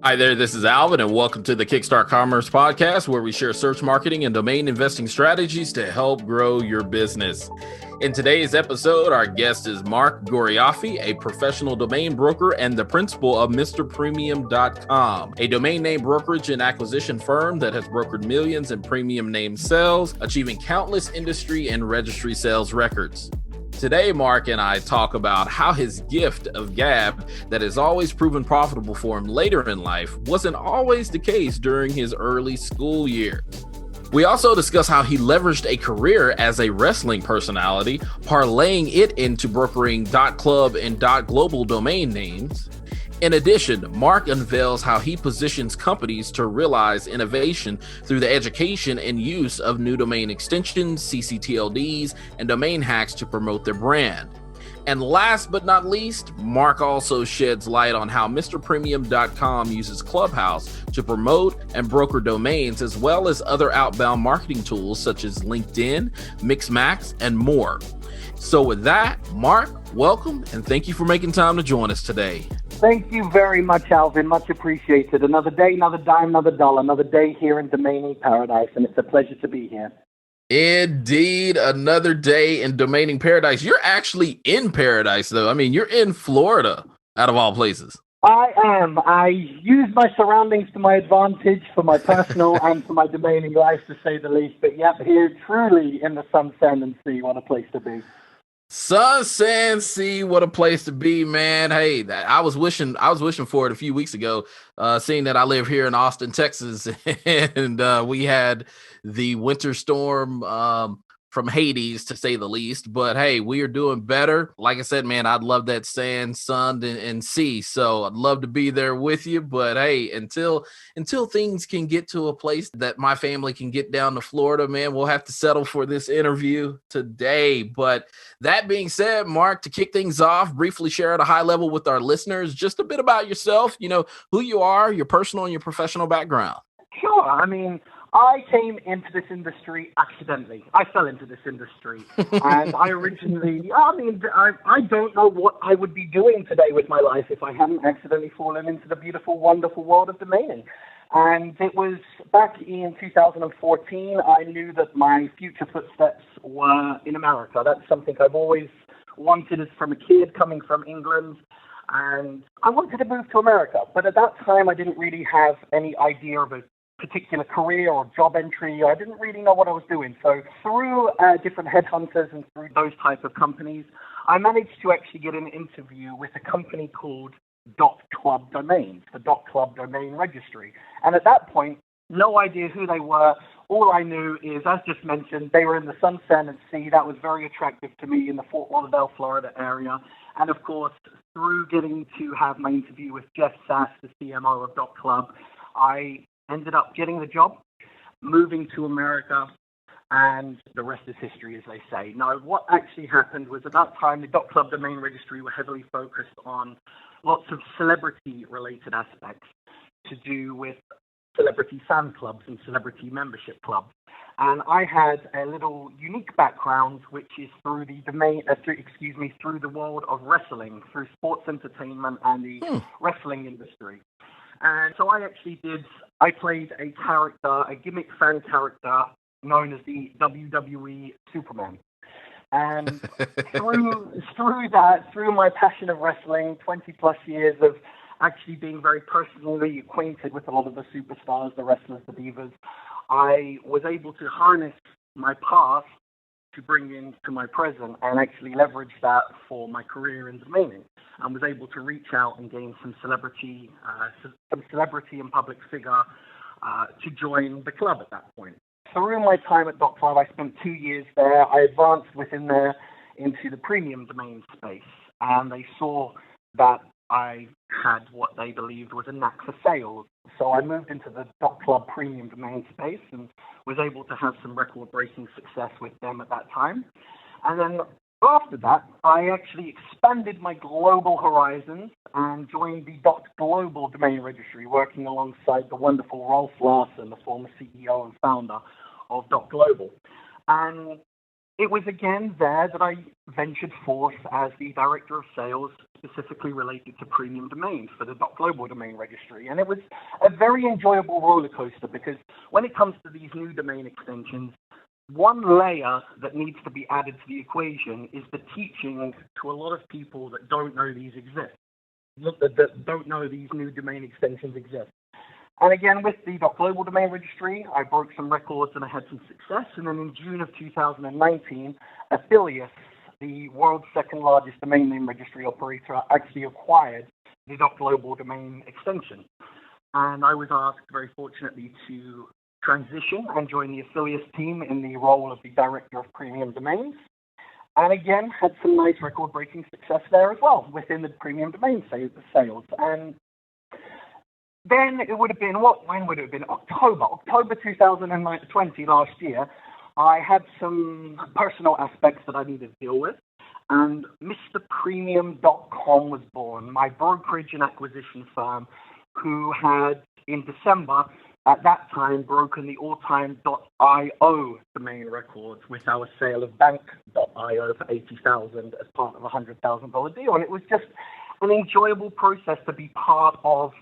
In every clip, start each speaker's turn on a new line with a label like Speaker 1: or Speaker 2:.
Speaker 1: Hi there, this is Alvin, and welcome to the Kickstart Commerce podcast, where we share search marketing and domain investing strategies to help grow your business. In today's episode, our guest is Mark Ghoriafi, a professional domain broker and the principal of MrPremium.com, a domain name brokerage and acquisition firm that has brokered millions in premium name sales, achieving countless industry and registry sales records. Today, Mark and I talk about how his gift of gab that has always proven profitable for him later in life wasn't always the case during his early school years. We also discuss how he leveraged a career as a wrestling personality, parlaying it into brokering .club and .global domain names. In addition, Mark unveils how he positions companies to realize innovation through the education and use of new domain extensions, ccTLDs, and domain hacks to promote their brand. And last but not least, Mark also sheds light on how MrPremium.com uses Clubhouse to promote and broker domains, as well as other outbound marketing tools such as LinkedIn, Mixmax, and more. So with that, Mark, welcome, and thank you for making time to join us today.
Speaker 2: Thank you very much, Alvin. Much appreciated. Another day, another dime, another dollar, another day here in domaining paradise, and it's a pleasure to be here.
Speaker 1: Indeed, another day in domaining paradise. You're actually in paradise, though. I mean, you're in Florida, out of all places.
Speaker 2: I am. I use my surroundings to my advantage for my personal and for my domaining life, to say the least. But yep, here truly in the sun, sand, and sea. What a place to be.
Speaker 1: Sun, sand, sea, what a place to be, man. Hey, I was wishing for it a few weeks ago, seeing that I live here in Austin, Texas, and we had the winter storm from Hades, to say the least. But hey, we are doing better. Like I said, man, I'd love that sand, sun, and sea. So I'd love to be there with you. But hey, until things can get to a place that my family can get down to Florida, man, we'll have to settle for this interview today. But that being said, Mark, to kick things off, briefly share at a high level with our listeners just a bit about yourself, who you are, your personal and your professional background.
Speaker 2: Sure. I mean, I came into this industry accidentally. I fell into this industry. And I don't know what I would be doing today with my life if I hadn't accidentally fallen into the beautiful, wonderful world of domaining. And it was back in 2014, I knew that my future footsteps were in America. That's something I've always wanted as from a kid coming from England. And I wanted to move to America. But at that time, I didn't really have any idea of a particular career or job entry. I didn't really know what I was doing. So through different headhunters and through those type of companies, I managed to actually get an interview with a company called .club Domains, the .club domain registry. And at that point, no idea who they were. All I knew is, as just mentioned, they were in the sun, sand, and sea. That was very attractive to me in the Fort Lauderdale, Florida area. And of course, through getting to have my interview with Jeff Sass, the CMO of .club, I ended up getting the job, moving to America, and the rest is history, as they say. Now, what actually happened was at that time, the .club domain registry were heavily focused on lots of celebrity-related aspects to do with celebrity fan clubs and celebrity membership clubs. And I had a little unique background, which is through the through the world of wrestling, through sports entertainment and the wrestling industry. And so I played a character, a gimmick fan character known as the WWE Superman. And through my passion of wrestling, 20 plus years of actually being very personally acquainted with a lot of the superstars, the wrestlers, the divas, I was able to harness my past to bring into my present and actually leverage that for my career in domaining, and was able to reach out and gain some celebrity and public figure to join the club at that point. Through my time at .club, I spent 2 years there. I advanced within there into the premium domain space, and they saw that I had what they believed was a knack for sales. So I moved into the .club premium domain space and was able to have some record-breaking success with them at that time. And then after that, I actually expanded my global horizons and joined the .global domain registry, working alongside the wonderful Rolf Larsen, the former CEO and founder of .global. And it was again there that I ventured forth as the director of sales, specifically related to premium domains for the .global domain registry. And it was a very enjoyable roller coaster because when it comes to these new domain extensions, one layer that needs to be added to the equation is the teaching to a lot of people that don't know these exist, that don't know these new domain extensions exist. And again, with the .global domain registry, I broke some records and I had some success. And then in June of 2019, Affiliates, the world's second largest domain name registry operator, actually acquired the .global domain extension. And I was asked, very fortunately, to transition and join the Affiliates team in the role of the director of premium domains. And again, had some nice record-breaking success there as well within the premium domain sales. And then it would have been, when would it have been? October 2020, last year. I had some personal aspects that I needed to deal with, and MrPremium.com was born, my brokerage and acquisition firm, who had, in December, at that time, broken the all-time .io domain records with our sale of bank.io for $80,000 as part of a $100,000 deal. And it was just an enjoyable process to be part of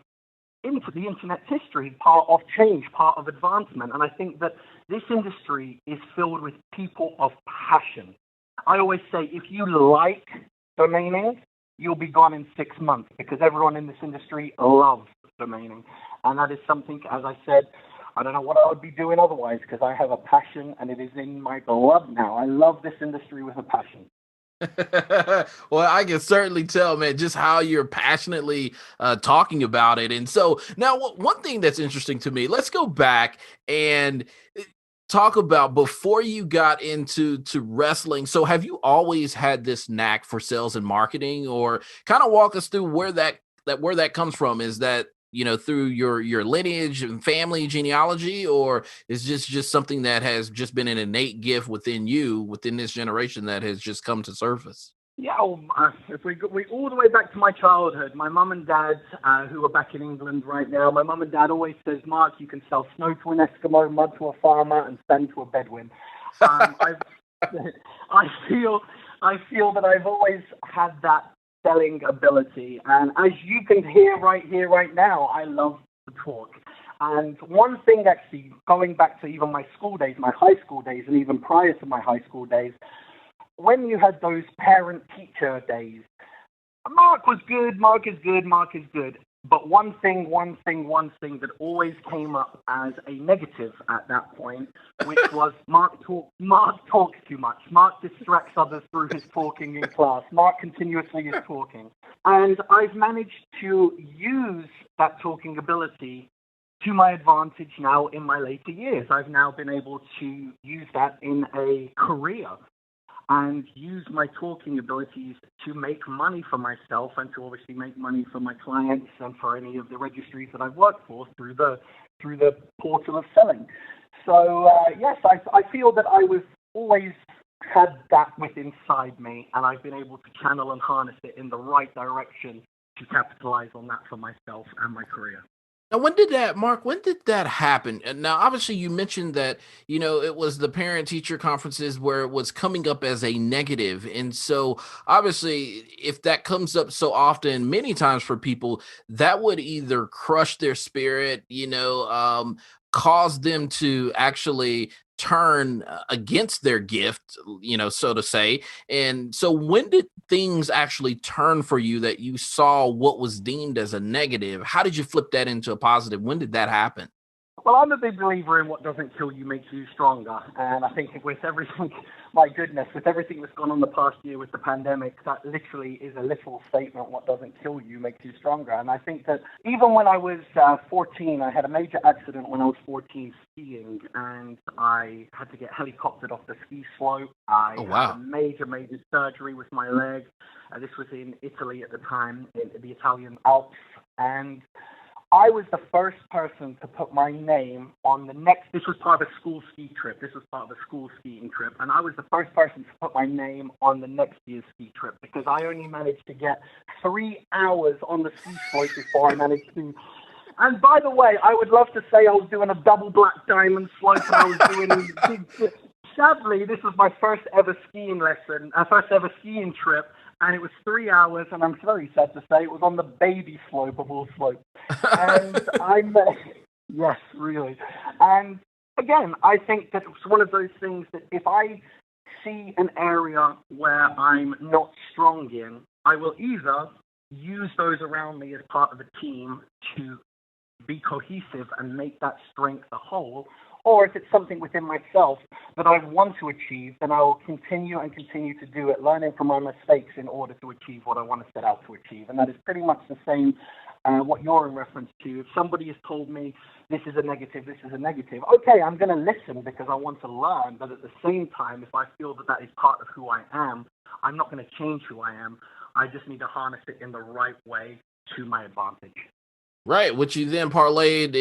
Speaker 2: into the internet's history, part of change, part of advancement. And I think that this industry is filled with people of passion. I always say, if you like domaining, you'll be gone in 6 months because everyone in this industry loves domaining. And that is something, as I said, I don't know what I would be doing otherwise because I have a passion and it is in my blood now. I love this industry with a passion.
Speaker 1: Well, I can certainly tell, man, just how you're passionately talking about it. And so now one thing that's interesting to me, let's go back and talk about before you got into wrestling. So have you always had this knack for sales and marketing, or kind of walk us through where that comes from? Is that, through your lineage and family genealogy, or is this just something that has just been an innate gift within you, within this generation, that has just come to surface?
Speaker 2: Yeah, if we all the way back to my childhood, my mum and dad, who are back in England right now, my mum and dad always says, Mark, you can sell snow to an Eskimo, mud to a farmer, and sand to a Bedouin. I feel that I've always had that selling ability, and as you can hear right now, I love to talk. And one thing, actually, going back to even my school days, my high school days, and even prior to my high school days, when you had those parent-teacher days, Mark was good, Mark is good, Mark is good. But one thing that always came up as a negative at that point, which was Mark talks too much. Mark distracts others through his talking in class. Mark continuously is talking. And I've managed to use that talking ability to my advantage now in my later years. I've now been able to use that in a career and use my talking abilities to make money for myself and to obviously make money for my clients and for any of the registries that I've worked for through the portal of selling. So yes, I feel that I was always had that within inside me, and I've been able to channel and harness it in the right direction to capitalize on that for myself and my career.
Speaker 1: Now, Mark, when did that happen? And now, obviously, you mentioned that, it was the parent-teacher conferences where it was coming up as a negative. And so, obviously, if that comes up so often, many times for people, that would either crush their spirit, cause them to actually turn against their gift, so to say. And so when did things actually turn for you that you saw what was deemed as a negative? How did you flip that into a positive? When did that happen?
Speaker 2: Well, I'm a big believer in what doesn't kill you makes you stronger. And I think with everything, my goodness, with everything that's gone on the past year with the pandemic, that literally is a literal statement. What doesn't kill you makes you stronger. And I think that even when I was 14, I had a major accident when I was 14 skiing, and I had to get helicoptered off the ski slope. I had a major surgery with my leg. This was in Italy at the time, in the Italian Alps. And I was the first person to put my name on the next. This was part of a school ski trip. This was part of a school skiing trip. And I was the first person to put my name on the next year's ski trip because I only managed to get 3 hours on the ski slope before I managed to. And by the way, I would love to say I was doing a double black diamond slope and I was doing sadly, this was my first ever skiing lesson, first ever skiing trip, and it was 3 hours, and I'm very sad to say it was on the baby slope of all slopes. And yes, really. And again, I think that it's one of those things that if I see an area where I'm not strong in, I will either use those around me as part of a team to be cohesive and make that strength a whole, or if it's something within myself that I want to achieve, then I will continue to do it, learning from my mistakes in order to achieve what I want to set out to achieve. And that is pretty much the same what you're in reference to. If somebody has told me this is a negative, okay, I'm going to listen because I want to learn, but at the same time, if I feel that that is part of who I am, I'm not going to change who I am. I just need to harness it in the right way to my advantage.
Speaker 1: Right, which you then parlayed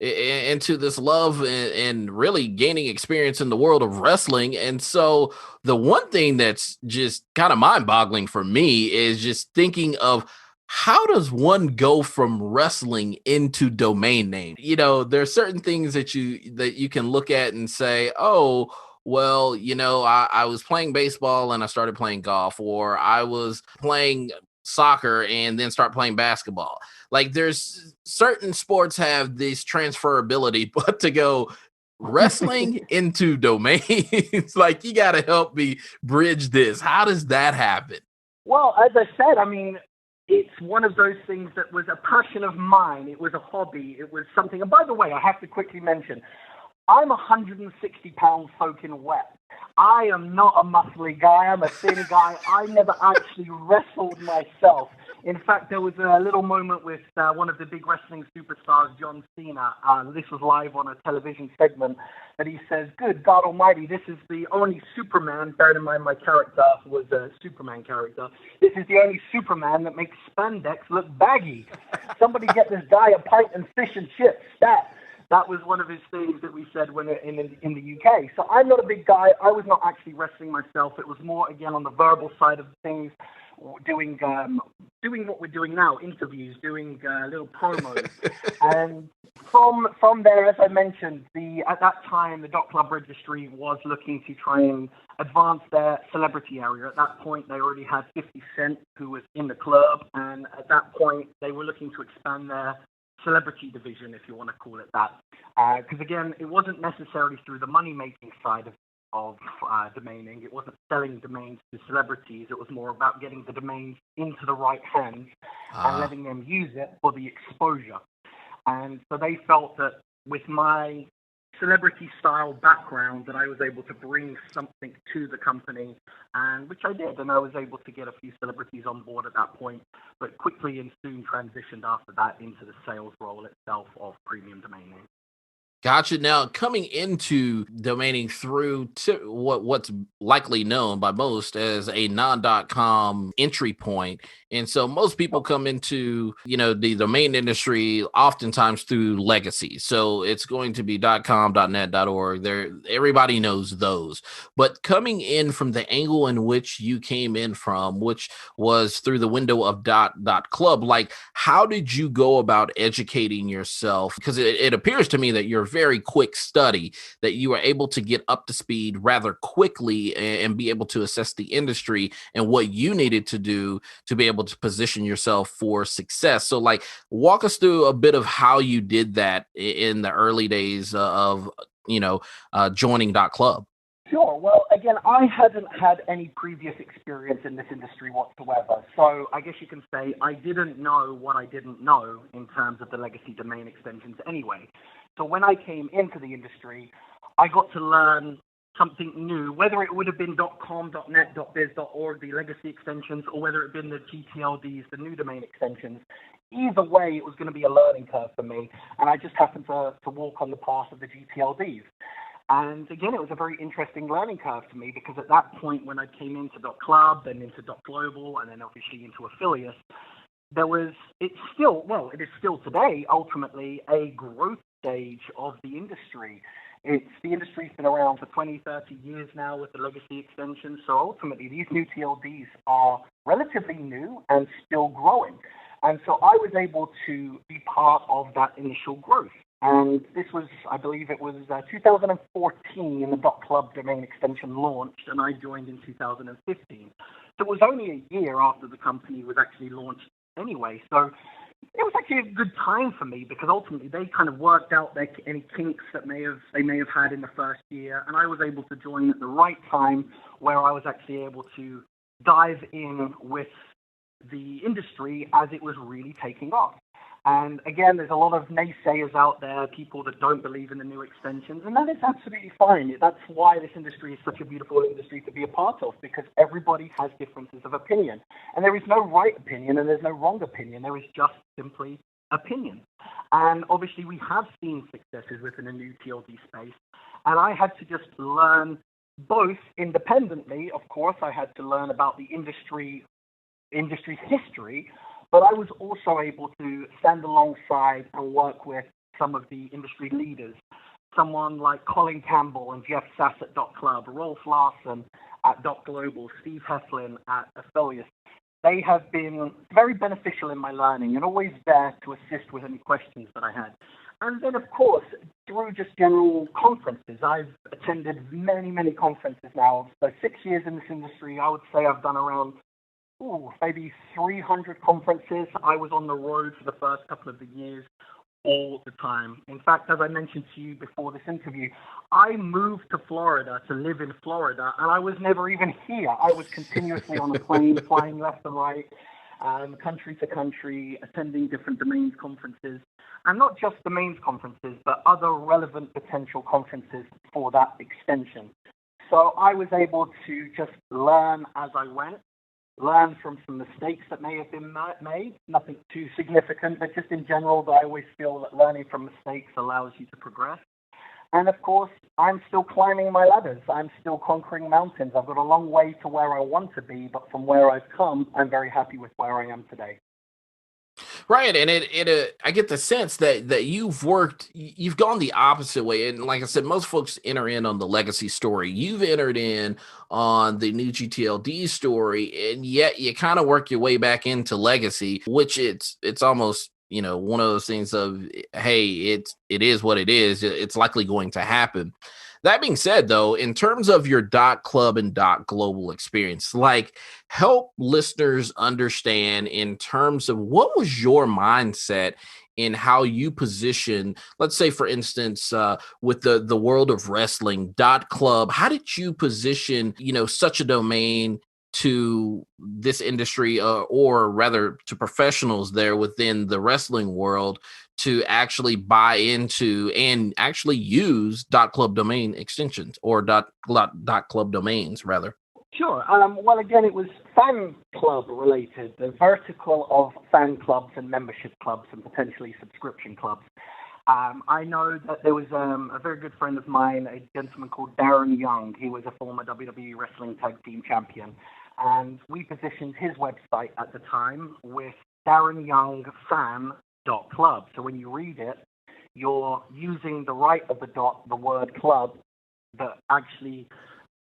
Speaker 1: into this love and really gaining experience in the world of wrestling. And so the one thing that's just kind of mind-boggling for me is just thinking of how does one go from wrestling into domain name? There's certain things that you can look at and say, oh, well, I was playing baseball and I started playing golf, or I was playing soccer and then start playing basketball. Like, there's certain sports have this transferability, but to go wrestling into domains, like, you got to help me bridge this. How does that happen?
Speaker 2: Well, as I said, I mean, it's one of those things that was a passion of mine. It was a hobby. It was something. And by the way, I have to quickly mention, I'm 160 pounds soaking wet. I am not a muscly guy. I'm a thin guy. I never actually wrestled myself. In fact, there was a little moment with one of the big wrestling superstars, John Cena. This was live on a television segment, that he says, "Good God Almighty, this is the only Superman," bearing in mind my character was a Superman character, "this is the only Superman that makes spandex look baggy. Somebody get this guy a pint and fish and chips, stat." That was one of his things that we said when in the UK. So I'm not a big guy. I was not actually wrestling myself. It was more, again, on the verbal side of things, doing what we're doing now, interviews, doing little promos. And from there, as I mentioned, at that time, the Dot Club Registry was looking to try and advance their celebrity area. At that point, they already had 50 Cent, who was in the club. And at that point, they were looking to expand their celebrity division, if you want to call it that, because again, it wasn't necessarily through the money-making side of domaining. It wasn't selling domains to celebrities. It was more about getting the domains into the right hands and letting them use it for the exposure. And so they felt that with my celebrity style background that I was able to bring something to the company, and which I did, and I was able to get a few celebrities on board at that point, but quickly and soon transitioned after that into the sales role itself of premium domain name.
Speaker 1: Gotcha. Now, coming into domaining through what's likely known by most as a non.com entry point. And so most people come into, the domain industry oftentimes through legacy. So it's going to be .com, .net, .org. Everybody knows those. But coming in from the angle in which you came in from, which was through the window of .club, like, how did you go about educating yourself? Because it appears to me that you're very quick study, that you were able to get up to speed rather quickly and be able to assess the industry and what you needed to do to be able to position yourself for success. So, like, walk us through a bit of how you did that in the early days of joining .club.
Speaker 2: Sure. Well, again, I hadn't had any previous experience in this industry whatsoever. So I guess you can say I didn't know what I didn't know in terms of the legacy domain extensions anyway. So when I came into the industry, I got to learn something new, whether it would have been .com, .net, .biz, .org, the legacy extensions, or whether it had been the ccTLDs, the new domain extensions. Either way, it was going to be a learning curve for me, and I just happened to walk on the path of the ccTLDs. And again, it was a very interesting learning curve for me, because at that point when I came into .club, then into .global, and then obviously into affiliates, it is still today, ultimately, a growth stage of the industry. The industry's been around for 20, 30 years now with the legacy extensions, so ultimately these new TLDs are relatively new and still growing. And so I was able to be part of that initial growth. And this was, I believe it was 2014, the .club domain extension launched, and I joined in 2015. So it was only a year after the company was actually launched anyway. So it was actually a good time for me because ultimately they kind of worked out any kinks that they may have had in the first year, and I was able to join at the right time where I was actually able to dive in with the industry as it was really taking off. And again, there's a lot of naysayers out there, people that don't believe in the new extensions, and that is absolutely fine. That's why this industry is such a beautiful industry to be a part of, because everybody has differences of opinion. And there is no right opinion and there's no wrong opinion. There is just simply opinion. And obviously we have seen successes within the new TLD space, and I had to just learn both independently. Of course, I had to learn about the industry's history, but I was also able to stand alongside and work with some of the industry leaders, someone like Colin Campbell and Jeff Sass at .club, Rolf Larson at .global, Steve Heflin at Affiliates. They have been very beneficial in my learning and always there to assist with any questions that I had. And then, of course, through just general conferences, I've attended many, many conferences now. So 6 years in this industry, I would say I've done around maybe 300 conferences. I was on the road for the first couple of the years all the time. In fact, as I mentioned to you before this interview, I moved to Florida to live in Florida, and I was never even here. I was continuously on a plane, flying left and right, country to country, attending different domains conferences, and not just domains conferences, but other relevant potential conferences for that extension. So I was able to just learn as I went, learn from some mistakes that may have been made, nothing too significant, but just in general, that I always feel that learning from mistakes allows you to progress. And of course, I'm still climbing my ladders. I'm still conquering mountains. I've got a long way to where I want to be, but from where I've come, I'm very happy with where I am today.
Speaker 1: Right, and I get the sense that you've gone the opposite way, and like I said, most folks enter in on the legacy story. You've entered in on the new GTLD story, and yet you kind of work your way back into legacy, which it's almost one of those things of, hey, it is what it is. It's likely going to happen. That being said, though, in terms of your .club and .global experience, like, help listeners understand in terms of what was your mindset in how you position, let's say, for instance, with the world of wrestling, .club, how did you position, such a domain to this industry, or rather to professionals there within the wrestling world, to actually buy into and actually use .club domain extensions, or .club domains rather?
Speaker 2: Sure. Well, again, it was fan club related, the vertical of fan clubs and membership clubs and potentially subscription clubs. I know that there was a very good friend of mine, a gentleman called Darren Young. He was a former WWE Wrestling Tag Team Champion. And we positioned his website at the time with Darren Young Fan.club. So when you read it, you're using the right of the word club, that actually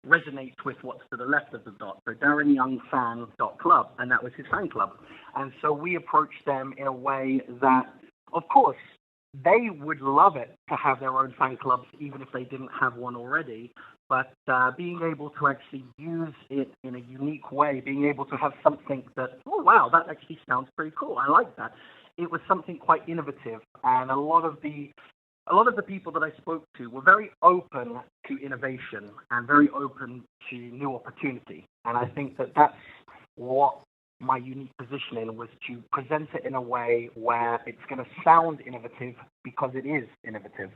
Speaker 2: resonates with what's to the left of the dot. So Darren Young Fan.club, and that was his fan club. And so we approached them in a way that, of course, they would love it to have their own fan clubs, even if they didn't have one already. But being able to actually use it in a unique way, being able to have something that, oh, wow, that actually sounds pretty cool. I like that. It was something quite innovative. And a lot of the people that I spoke to were very open to innovation and very open to new opportunity. And I think that that's what my unique positioning was, to present it in a way where it's going to sound innovative because it is innovative.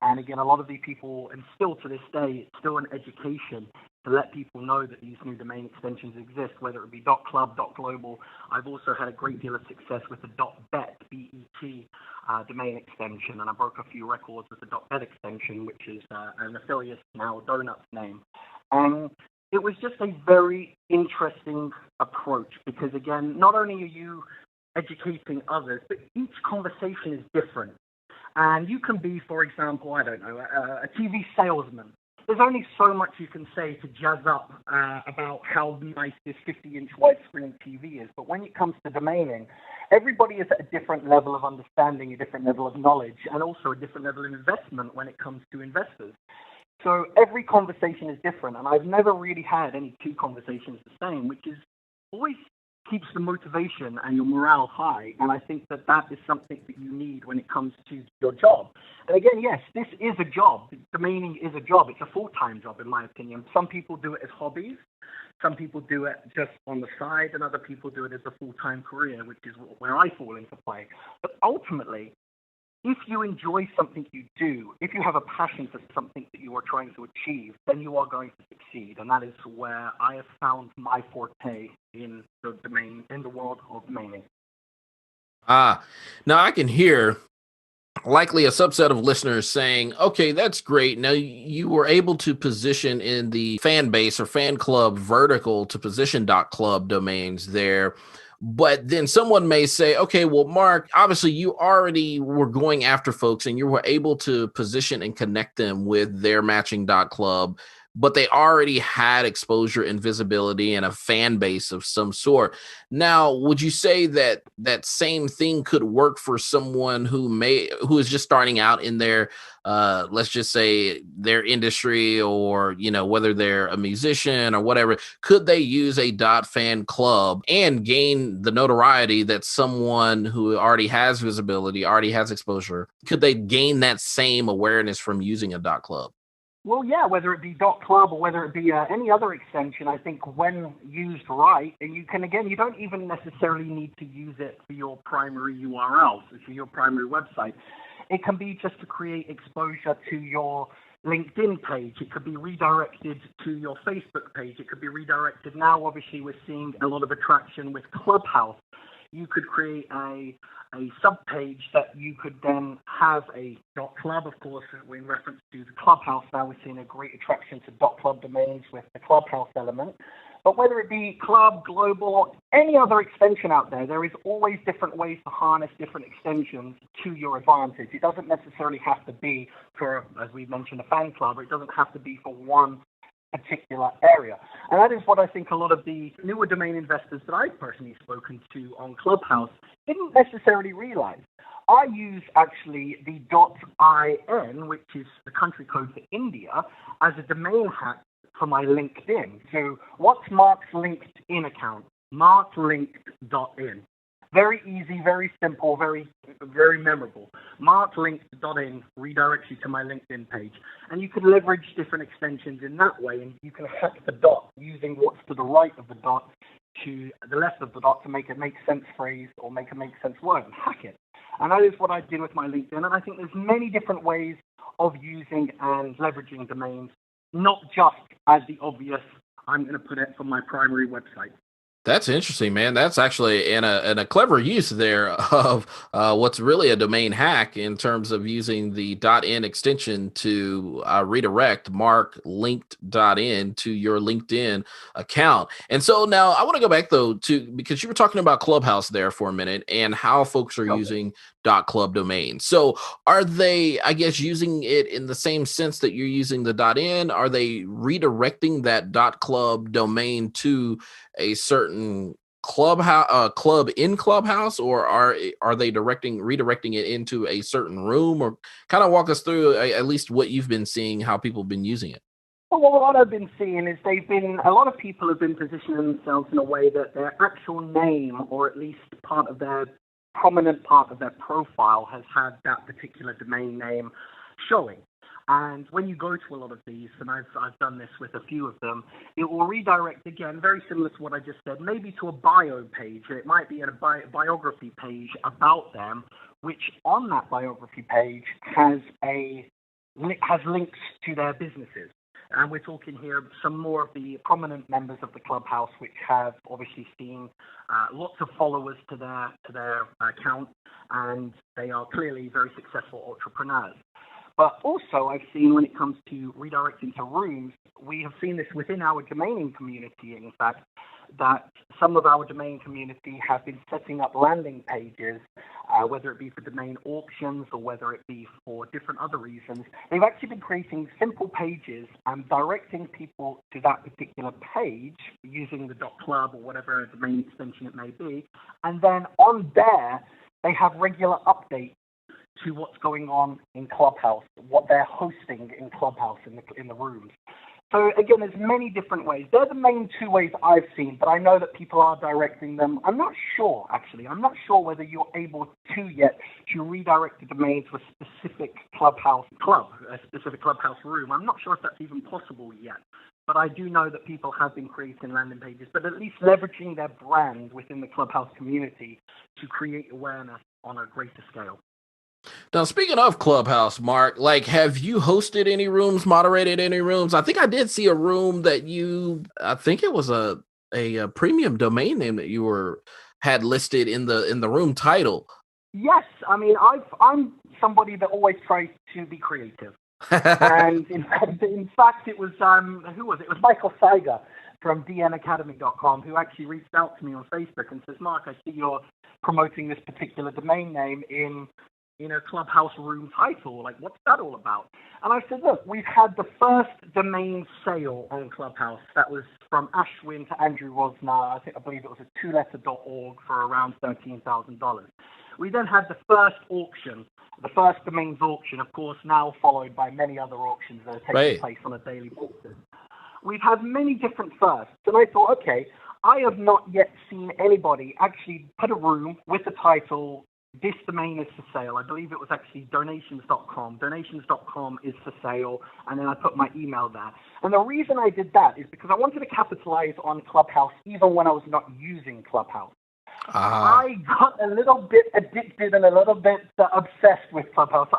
Speaker 2: And again, a lot of these people, and still to this day, it's still an education to let people know that these new domain extensions exist, whether it be .club, .global. I've also had a great deal of success with the .bet, B-E-T, domain extension, and I broke a few records with the .bet extension, which is an affiliate now, Donut's name. And it was just a very interesting approach because, again, not only are you educating others, but each conversation is different. And you can be, for example, I don't know, a TV salesman there's only so much you can say to jazz up about how nice this 50-inch widescreen TV is. But when it comes to domaining, everybody is at a different level of understanding, a different level of knowledge, and also a different level of investment when it comes to investors. So every conversation is different, and I've never really had any two conversations the same, which is always keeps the motivation and your morale high. And I think that is something that you need when it comes to your job. And again, yes, this is a job. Domaining is a job. It's a full-time job, in my opinion. Some people do it as hobbies. Some people do it just on the side, and other people do it as a full-time career, which is where I fall into play. But ultimately, if you enjoy something you do, if you have a passion for something that you are trying to achieve, then you are going to succeed. And that is where I have found my forte in the world of domaining.
Speaker 1: Now I can hear likely a subset of listeners saying, okay, that's great. Now you were able to position in the fan base or fan club vertical to position .club domains there. But then someone may say, okay, well, Mark, obviously you already were going after folks and you were able to position and connect them with their matching .club, but they already had exposure and visibility and a fan base of some sort. Now, would you say that that same thing could work for someone who is just starting out in their, let's just say their industry, or, whether they're a musician or whatever? Could they use a .fan club and gain the notoriety that someone who already has visibility, already has exposure, could they gain that same awareness from using a .club?
Speaker 2: Well, yeah, whether it be .club or whether it be any other extension, I think when used right, and you don't even necessarily need to use it for your primary URL, so for your primary website. It can be just to create exposure to your LinkedIn page. It could be redirected to your Facebook page. It could be redirected. Now, obviously, we're seeing a lot of attraction with Clubhouse. You could create a sub-page that you could then have a .club, of course, in reference to the Clubhouse. Now we're seeing a great attraction to .club domains with the Clubhouse element. But whether it be Club, Global, or any other extension out there, there is always different ways to harness different extensions to your advantage. It doesn't necessarily have to be for, as we mentioned, a fan club, or it doesn't have to be for one particular area. And that is what I think a lot of the newer domain investors that I've personally spoken to on Clubhouse didn't necessarily realize. I use actually the .in, which is the country code for India, as a domain hack for my LinkedIn. So what's Mark's LinkedIn account? marklinked.in. Very easy, very simple, very, very memorable. marklinked.in redirects you to my LinkedIn page. And you can leverage different extensions in that way, and you can hack the dot using what's to the right of the dot to the left of the dot to make a make sense phrase or make a make sense word and hack it. And that is what I did with my LinkedIn. And I think there's many different ways of using and leveraging domains, not just as the obvious, I'm going to put it for my primary website.
Speaker 1: That's interesting, man. That's actually in a clever use there of what's really a domain hack in terms of using the .in extension to redirect marklinked.in to your LinkedIn account. And so now I want to go back though because you were talking about Clubhouse there for a minute and how folks are using .club domains. So are they, I guess, using it in the same sense that you're using the .in? Are they redirecting that .club domain to a certain club in Clubhouse, or are they redirecting it into a certain room? Or kind of walk us through at least what you've been seeing, how people have been using it.
Speaker 2: Well, what I've been seeing is a lot of people have been positioning themselves in a way that their actual name, or at least prominent part of their profile, has had that particular domain name showing. And when you go to a lot of these, and I've done this with a few of them, it will redirect, again, very similar to what I just said, maybe to a bio page. It might be a biography page about them, which on that biography page has links to their businesses. And we're talking here some more of the prominent members of the Clubhouse, which have obviously seen lots of followers to their account, and they are clearly very successful entrepreneurs. But also I've seen when it comes to redirecting to rooms, we have seen this within our domaining community, in fact, that some of our domain community have been setting up landing pages, whether it be for domain auctions or whether it be for different other reasons. They've actually been creating simple pages and directing people to that particular page using the .club or whatever domain extension it may be. And then on there, they have regular updates to what's going on in Clubhouse, what they're hosting in Clubhouse in the rooms. So again, there's many different ways. They're the main two ways I've seen, but I know that people are directing them. I'm not sure, actually. I'm not sure whether you're able to yet to redirect the domain to a specific Clubhouse club, a specific Clubhouse room. I'm not sure if that's even possible yet. But I do know that people have been creating landing pages, but at least leveraging their brand within the Clubhouse community to create awareness on a greater scale.
Speaker 1: Now, speaking of Clubhouse, Mark, like, have you hosted any rooms, moderated any rooms? I think I did see a room that I think it was a premium domain name that you had listed in the room title.
Speaker 2: Yes, I mean, I'm somebody that always tries to be creative. And in fact, it was, who was it? It was Michael Seiger from dnacademy.com who actually reached out to me on Facebook and says, Mark, I see you're promoting this particular domain name in a Clubhouse room title. Like, what's that all about? And I said, look, we've had the first domain sale on Clubhouse. That was from Ashwin to Andrew Rosnar. I believe it was a 2letter.org for around $13,000. We then had the first auction, the first domains auction, of course, now followed by many other auctions that are taking place on a daily basis. We've had many different firsts. And I thought, okay, I have not yet seen anybody actually put a room with the title, this domain is for sale. I believe it was actually donations.com. Donations.com is for sale, and then I put my email there. And the reason I did that is because I wanted to capitalize on Clubhouse even when I was not using Clubhouse. I got a little bit addicted and a little bit obsessed with Clubhouse.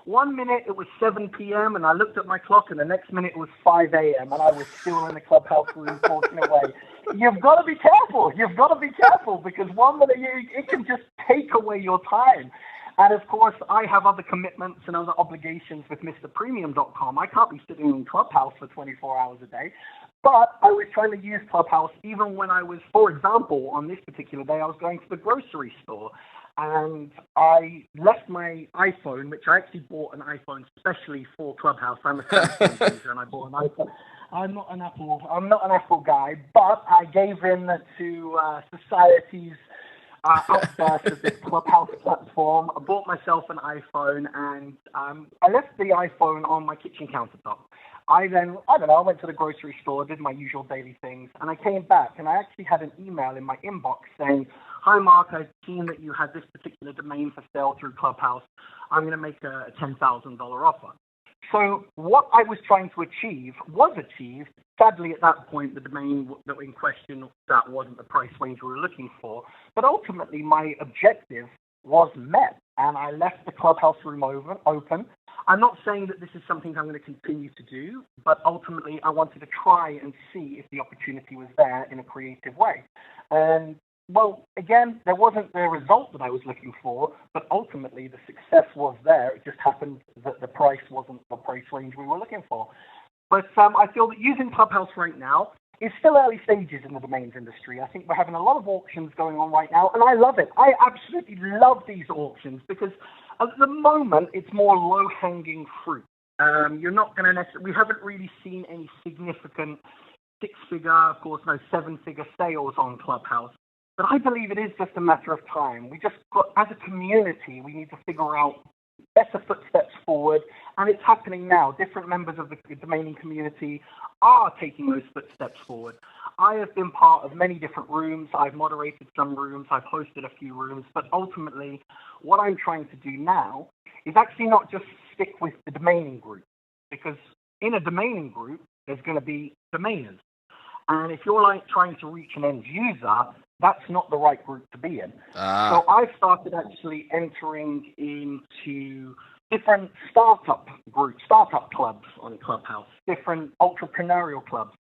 Speaker 2: 1 minute it was 7 p.m. and I looked at my clock, and the next minute it was 5 a.m. and I was still in the Clubhouse room talking away. You've got to be careful. You've got to be careful because 1 minute it can just take away your time. And of course, I have other commitments and other obligations with MrPremium.com. I can't be sitting in Clubhouse for 24 hours a day. But I was trying to use Clubhouse even when I was, for example, on this particular day, I was going to the grocery store. And I left my iPhone, which I actually bought an iPhone specially for Clubhouse. I'm a Samsung user, and I bought an iPhone. I'm not an Apple guy, but I gave in to society's outburst of this Clubhouse platform. I bought myself an iPhone, and I left the iPhone on my kitchen countertop. I went to the grocery store, did my usual daily things, and I came back, and I actually had an email in my inbox saying, hi, Mark, I've seen that you had this particular domain for sale through Clubhouse. I'm going to make a $10,000 offer. So what I was trying to achieve was achieved. Sadly, at that point, the domain that in question, that wasn't the price range we were looking for. But ultimately, my objective was met, and I left the Clubhouse room open. I'm not saying that this is something I'm going to continue to do, but ultimately, I wanted to try and see if the opportunity was there in a creative way. And well, again, there wasn't the result that I was looking for, but ultimately the success was there. It just happened that the price wasn't the price range we were looking for. But I feel that using Clubhouse right now is still early stages in the domains industry. I think we're having a lot of auctions going on right now, and I love it. I absolutely love these auctions because at the moment it's more low-hanging fruit. You're not going to necessarily, we haven't really seen any significant six-figure, of course, no seven-figure sales on Clubhouse. But I believe it is just a matter of time. We just got, as a community, we need to figure out better footsteps forward, and it's happening now. Different members of the domaining community are taking those footsteps forward. I have been part of many different rooms. I've moderated some rooms. I've hosted a few rooms. But ultimately, what I'm trying to do now is actually not just stick with the domaining group, because in a domaining group, there's going to be domainers. And if you're like trying to reach an end user, that's not the right group to be in. So I've started actually entering into different startup groups, startup clubs on Clubhouse, different entrepreneurial clubs.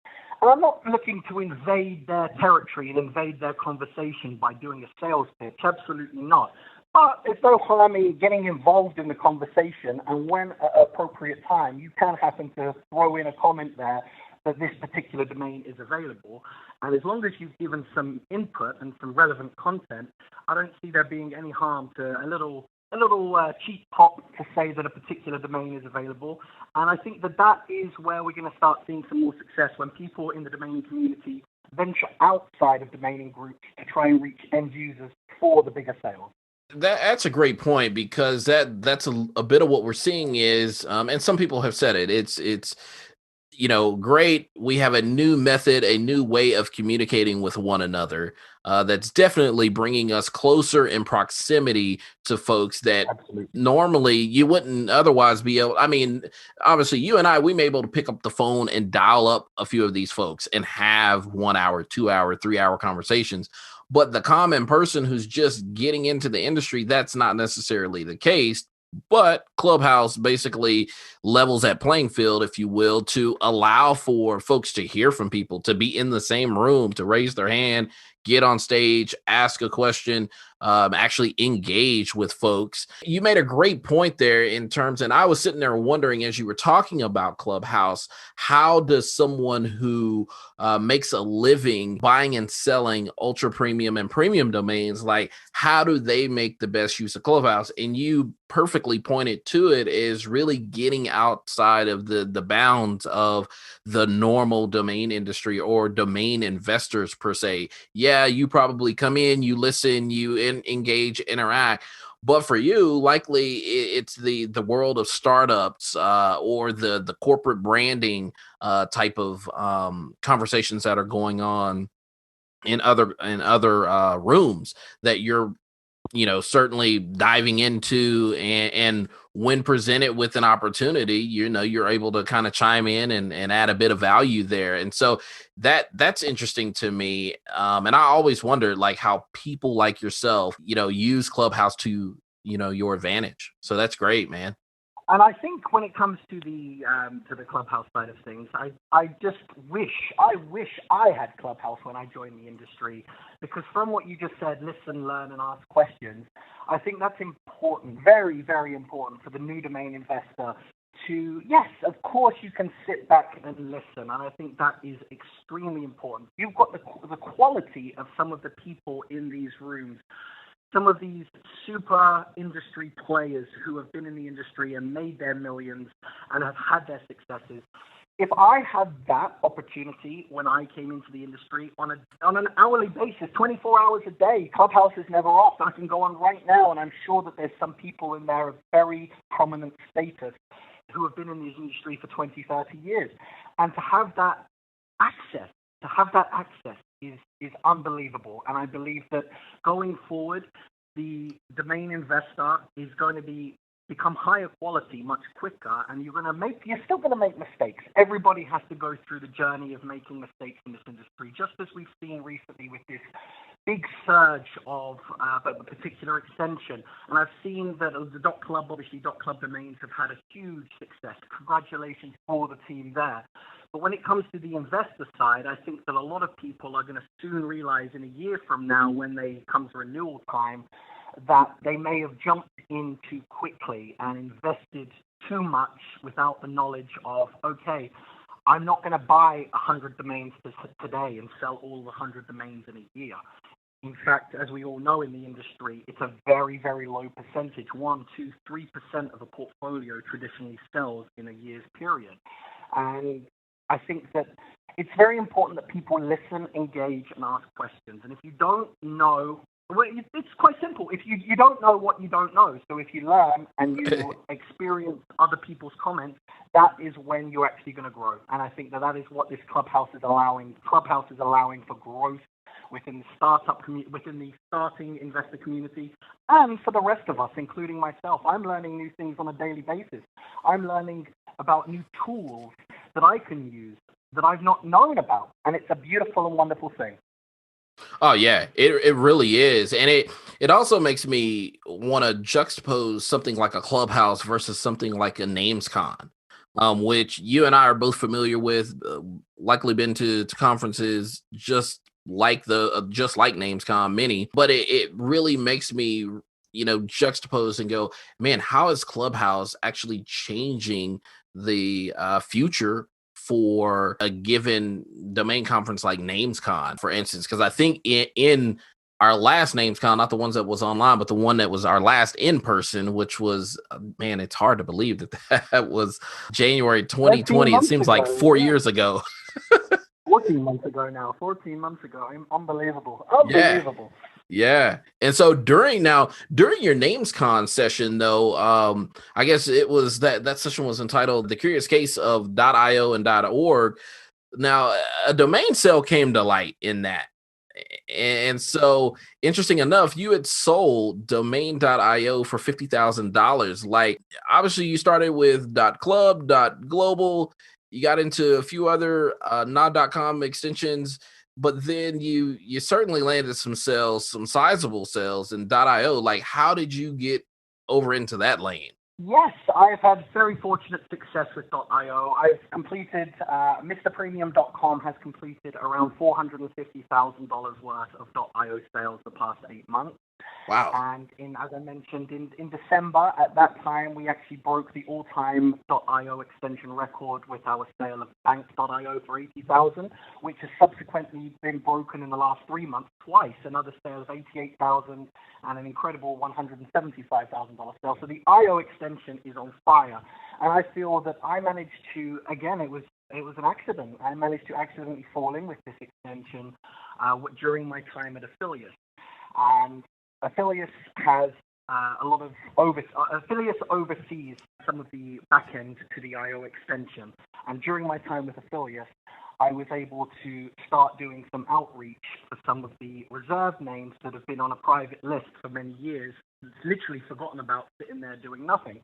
Speaker 2: And I'm not looking to invade their territory and invade their conversation by doing a sales pitch. Absolutely not. But there's no harm in getting involved in the conversation, and when at appropriate time, you can happen to throw in a comment there that this particular domain is available. And as long as you've given some input and some relevant content, I don't see there being any harm to a little cheap pop to say that a particular domain is available. And I think that is where we're going to start seeing some more success, when people in the domaining community venture outside of domaining groups to try and reach end users for the bigger sales.
Speaker 1: That's a great point, because that's a bit of what we're seeing is, and some people have said it. It's great. We have a new method, a new way of communicating with one another. That's definitely bringing us closer in proximity to folks that
Speaker 2: Absolutely.
Speaker 1: normally you wouldn't otherwise be able. I mean, obviously, you and I, we may be able to pick up the phone and dial up a few of these folks and have 1 hour, 2 hour, 3 hour conversations. But the common person who's just getting into the industry, that's not necessarily the case. But Clubhouse basically levels that playing field, if you will, to allow for folks to hear from people, to be in the same room, to raise their hand, get on stage, ask a question, actually engage with folks. You made a great point there in terms, and I was sitting there wondering as you were talking about Clubhouse, how does someone who makes a living buying and selling ultra premium and premium domains, like how do they make the best use of Clubhouse? And you perfectly pointed to it is really getting outside of the bounds of the normal domain industry or domain investors per se. Yeah, you probably come in, you listen, you engage, interact. But for you, likely it's the world of startups or the corporate branding type of conversations that are going on in other rooms that you're certainly diving into, and when presented with an opportunity, you're able to kind of chime in and add a bit of value there. And so that's interesting to me. And I always wondered like how people like yourself, use Clubhouse to, your advantage. So that's great, man.
Speaker 2: And I think when it comes to the Clubhouse side of things, I just wish I had Clubhouse when I joined the industry, because from what you just said, listen, learn, and ask questions, I think that's important, very, very important for the new domain investor to, yes, of course you can sit back and listen, and I think that is extremely important. You've got the quality of some of the people in these rooms, some of these super industry players who have been in the industry and made their millions and have had their successes. If I had that opportunity when I came into the industry on an hourly basis, 24 hours a day, Clubhouse is never off. I can go on right now, and I'm sure that there's some people in there of very prominent status who have been in this industry for 20, 30 years. And to have that access is unbelievable. And I believe that going forward, the domain investor is going to become higher quality much quicker, and you're still going to make mistakes. Everybody has to go through the journey of making mistakes in this industry, just as we've seen recently with this big surge of a particular extension. And I've seen that the .club domains have had a huge success. Congratulations for the team there. But when it comes to the investor side, I think that a lot of people are going to soon realize in a year from now, when they come to renewal time, that they may have jumped in too quickly and invested too much without the knowledge of, okay, I'm not going to buy 100 domains today and sell all the 100 domains in a year. In fact, as we all know in the industry, it's a very, very low percentage. 1%, 2%, 3% of a portfolio traditionally sells in a year's period. And I think that it's very important that people listen, engage, and ask questions. And if you don't know, well, it's quite simple. If you don't know what you don't know, so if you learn and you experience other people's comments, that is when you're actually going to grow. And I think that is what this Clubhouse is allowing. Clubhouse is allowing for growth within the within the starting investor community, and for the rest of us, including myself. I'm learning new things on a daily basis. I'm learning about new tools that I can use that I've not known about, and it's a beautiful and wonderful thing.
Speaker 1: Oh yeah, it really is. And it also makes me want to juxtapose something like a Clubhouse versus something like a NamesCon, which you and I are both familiar with, likely been to conferences just like NamesCon many, but it really makes me juxtapose and go, man, how is Clubhouse actually changing the future for a given domain conference like NamesCon, for instance? Because I think in our last NamesCon, not the ones that was online, but the one that was our last in person, which was, man, it's hard to believe that was January 2020. It seems like 4 years ago.
Speaker 2: 14 months ago now. 14 months ago. Unbelievable.
Speaker 1: Yeah.
Speaker 2: Unbelievable.
Speaker 1: Yeah. And so during your NamesCon session, though, I guess it was that session was entitled The Curious Case of .io and .org. Now, a domain sale came to light in that. And so, interesting enough, you had sold domain.io for $50,000. Like, obviously, you started with .club, .global. You got into a few other .com extensions, but then you certainly landed some sales, some sizable sales in .io. Like, how did you get over into that lane?
Speaker 2: Yes, I've had very fortunate success with .io. I've completed, MrPremium.com has completed around $450,000 worth of .io sales the past 8 months.
Speaker 1: Wow.
Speaker 2: And as I mentioned, in December, at that time, we actually broke the all-time .io extension record with our sale of Bank.io for $80,000, which has subsequently been broken in the last 3 months twice. Another sale of $88,000 and an incredible $175,000 sale. So the IO extension is on fire. And I feel that I managed to, again, it was an accident. I managed to accidentally fall in with this extension during my time at Affiliates. And Affiliates has a lot of Affiliates oversees some of the back end to the IO extension. And during my time with Affiliates, I was able to start doing some outreach for some of the reserved names that have been on a private list for many years, literally forgotten about, sitting there doing nothing.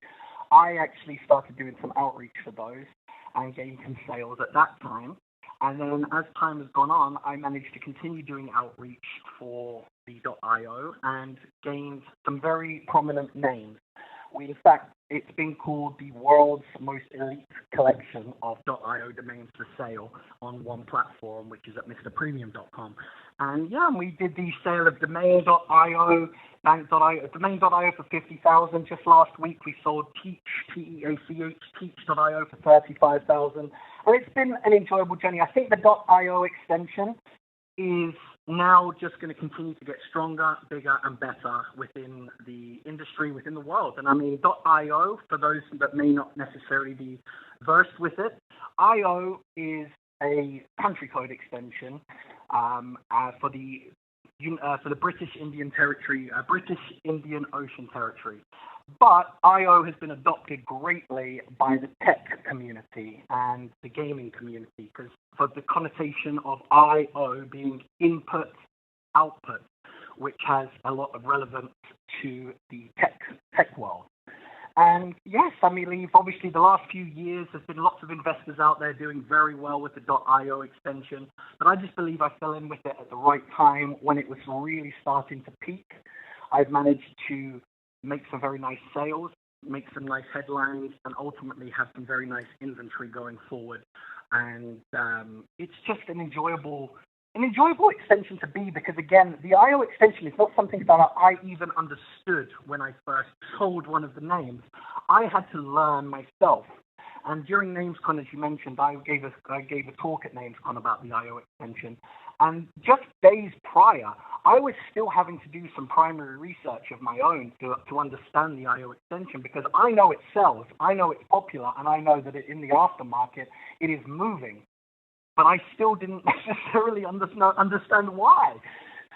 Speaker 2: I actually started doing some outreach for those and gained some sales at that time. And then as time has gone on, I managed to continue doing outreach for the .io and gained some very prominent names. In fact, it's been called the world's most elite collection of .io domains for sale on one platform, which is at MrPremium.com. And yeah, we did the sale of domain.io, bank.io, domain.io for $50,000. Just last week, we sold Teach, T-E-A-C-H, Teach.io for $35,000. And it's been an enjoyable journey. I think the .io extension is now just going to continue to get stronger, bigger, and better within the industry, within the world. And I mean, .io, for those that may not necessarily be versed with it, IO is a country code extension for the British Indian Territory, British Indian Ocean Territory. But IO has been adopted greatly by the tech community and the gaming community, because for the connotation of IO being input, output, which has a lot of relevance to the tech world. And yes, I mean, obviously the last few years, there's been lots of investors out there doing very well with the .io extension, but I just believe I fell in with it at the right time when it was really starting to peak. I've managed to make some very nice sales, make some nice headlines, and ultimately have some very nice inventory going forward. And it's just an enjoyable extension to be, because again, the IO extension is not something that I even understood when I first sold one of the names. I had to learn myself. And during NamesCon, as you mentioned, I gave a talk at NamesCon about the IO extension. And just days prior, I was still having to do some primary research of my own to understand the IO extension, because I know it sells, I know it's popular, and I know that in the aftermarket, it is moving. But I still didn't necessarily understand why.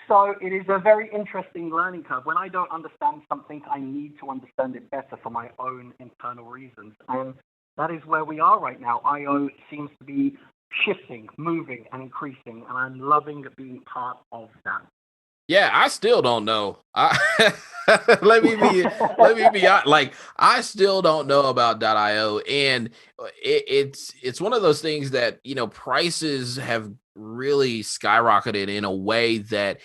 Speaker 2: So it is a very interesting learning curve. When I don't understand something, I need to understand it better for my own internal reasons. And that is where we are right now. IO seems to be shifting, moving, and increasing, and I'm loving being part of that.
Speaker 1: Yeah, I still don't know. Let me be honest. Like, I still don't know about .io, and it's one of those things that, prices have really skyrocketed in a way that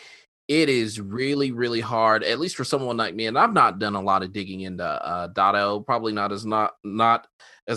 Speaker 1: it is really, really hard, at least for someone like me. And I've not done a lot of digging into .io, probably not as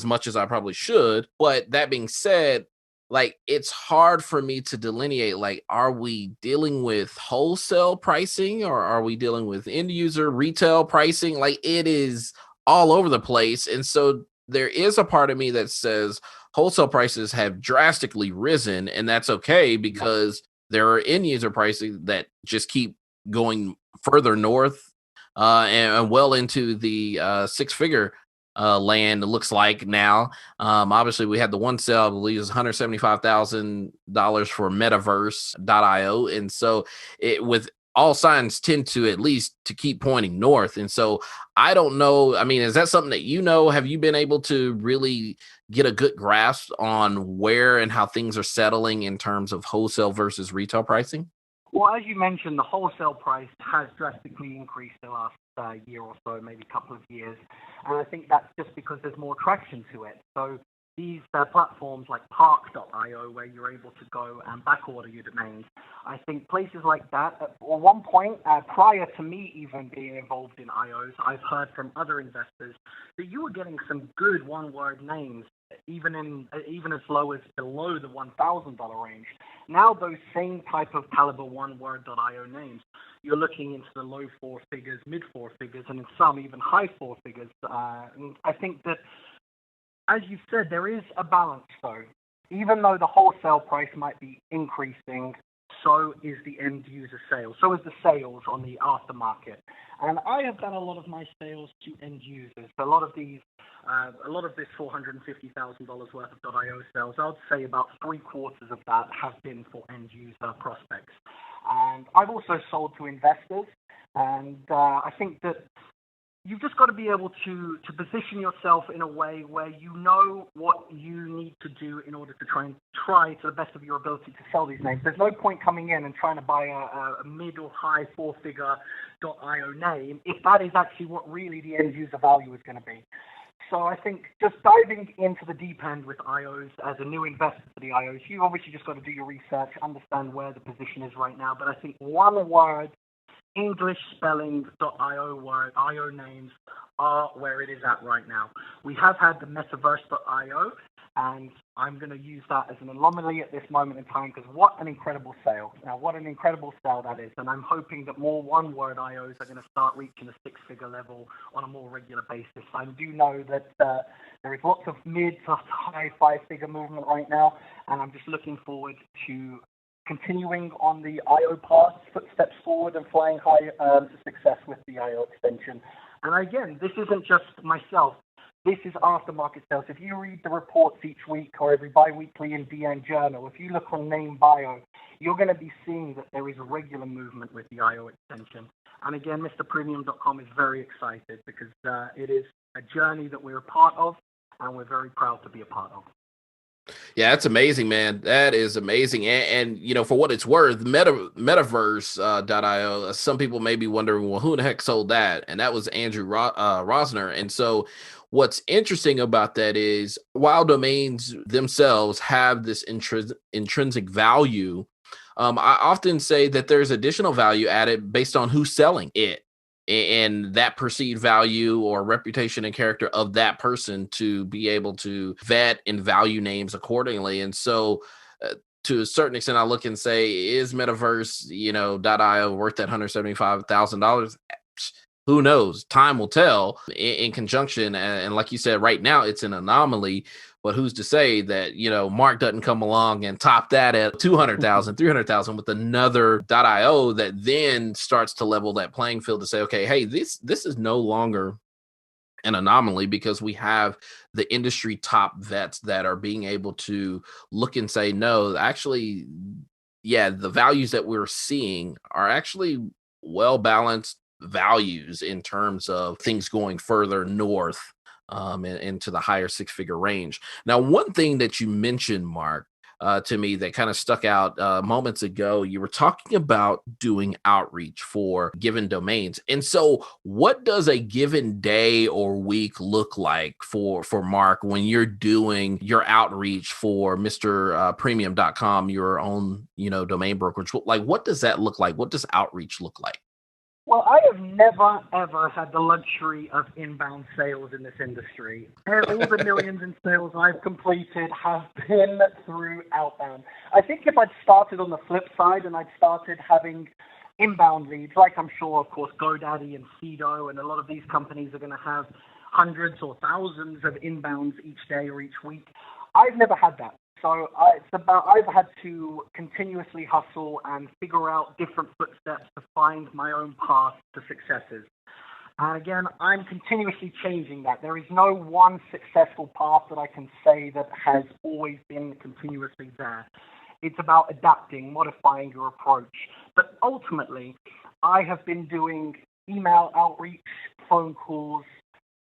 Speaker 1: much as I probably should. But that being said, like it's hard for me to delineate, like, are we dealing with wholesale pricing or are we dealing with end user retail pricing? Like it is all over the place. And so there is a part of me that says wholesale prices have drastically risen, and that's okay because there are end user pricing that just keep going further north, and well into the six figure land, it looks like now. Obviously, we had the one sale, I believe, is $175,000 for Metaverse.io, and so it with all signs tend to at least to keep pointing north. And so I don't know. I mean, is that something that you know? Have you been able to really get a good grasp on where and how things are settling in terms of wholesale versus retail pricing?
Speaker 2: Well, as you mentioned, the wholesale price has drastically increased the last year or so, maybe a couple of years. And I think that's just because there's more traction to it. So these platforms like Park.io, where you're able to go and backorder your domains, I think places like that, at one point, prior to me even being involved in IOs, I've heard from other investors that you were getting some good one-word names, even as low as below the $1,000 range. Now those same type of caliber one-word.io names, you're looking into the low four figures, mid four figures, and in some even high four figures. And I think that, as you said, there is a balance though. Even though the wholesale price might be increasing, so is the end user sales. So is the sales on the aftermarket. And I have done a lot of my sales to end users. A lot of this $450,000 worth of .io sales, I would say about 3/4 of that have been for end user prospects. And I've also sold to investors. And I think that you've just got to be able to position yourself in a way where you know what you need to do in order to try to the best of your ability to sell these names. There's no point coming in and trying to buy a mid or high four-figure .io name if that is actually what really the end user value is going to be. So I think just diving into the deep end with IOs as a new investor for the IOs, you obviously just got to do your research, understand where the position is right now. But I think one word, English spelling.io names are where it is at right now. We have had the Metaverse.io, and I'm going to use that as an anomaly at this moment in time because what an incredible sale. Now, what an incredible sale that is. And I'm hoping that more one-word IOs are going to start reaching the six-figure level on a more regular basis. I do know that there is lots of mid to high five-figure movement right now, and I'm just looking forward to continuing on the IO path, footsteps forward and flying high to success with the IO extension. And again, this isn't just myself. This is aftermarket sales. If you read the reports each week or every bi-weekly in DN Journal, if you look on Name Bio, you're going to be seeing that there is a regular movement with the IO extension. And again, MrPremium.com is very excited because it is a journey that we're a part of, and we're very proud to be a part of.
Speaker 1: Yeah, that's amazing, man. That is amazing. And you know, for what it's worth, Metaverse.io, some people may be wondering, well, who the heck sold that? And that was Andrew Rosner. And so what's interesting about that is while domains themselves have this intrinsic value, I often say that there's additional value added based on who's selling it and that perceived value or reputation and character of that person to be able to vet and value names accordingly. And so to a certain extent, I look and say, is Metaverse, .io worth that $175,000? Who knows? Time will tell in conjunction. And like you said, right now it's an anomaly. But who's to say that, Mark doesn't come along and top that at 200,000, 300,000 with another .io that then starts to level that playing field to say, okay, hey, this is no longer an anomaly because we have the industry top vets that are being able to look and say, no, actually, yeah, the values that we're seeing are actually well-balanced values in terms of things going further north into the higher six-figure range. Now, one thing that you mentioned, Mark, to me that kind of stuck out moments ago, you were talking about doing outreach for given domains. And so what does a given day or week look like for Mark when you're doing your outreach for MrPremium.com, your own, domain brokerage? Like, what does that look like? What does outreach look like?
Speaker 2: Well, I have never, ever had the luxury of inbound sales in this industry. All the millions in sales I've completed have been through outbound. I think if I'd started on the flip side and I'd started having inbound leads, like I'm sure, of course, GoDaddy and Sedo and a lot of these companies are going to have hundreds or thousands of inbounds each day or each week. I've never had that. So I've had to continuously hustle and figure out different footsteps to find my own path to successes. And again, I'm continuously changing that. There is no one successful path that I can say that has always been continuously there. It's about adapting, modifying your approach. But ultimately, I have been doing email outreach, phone calls,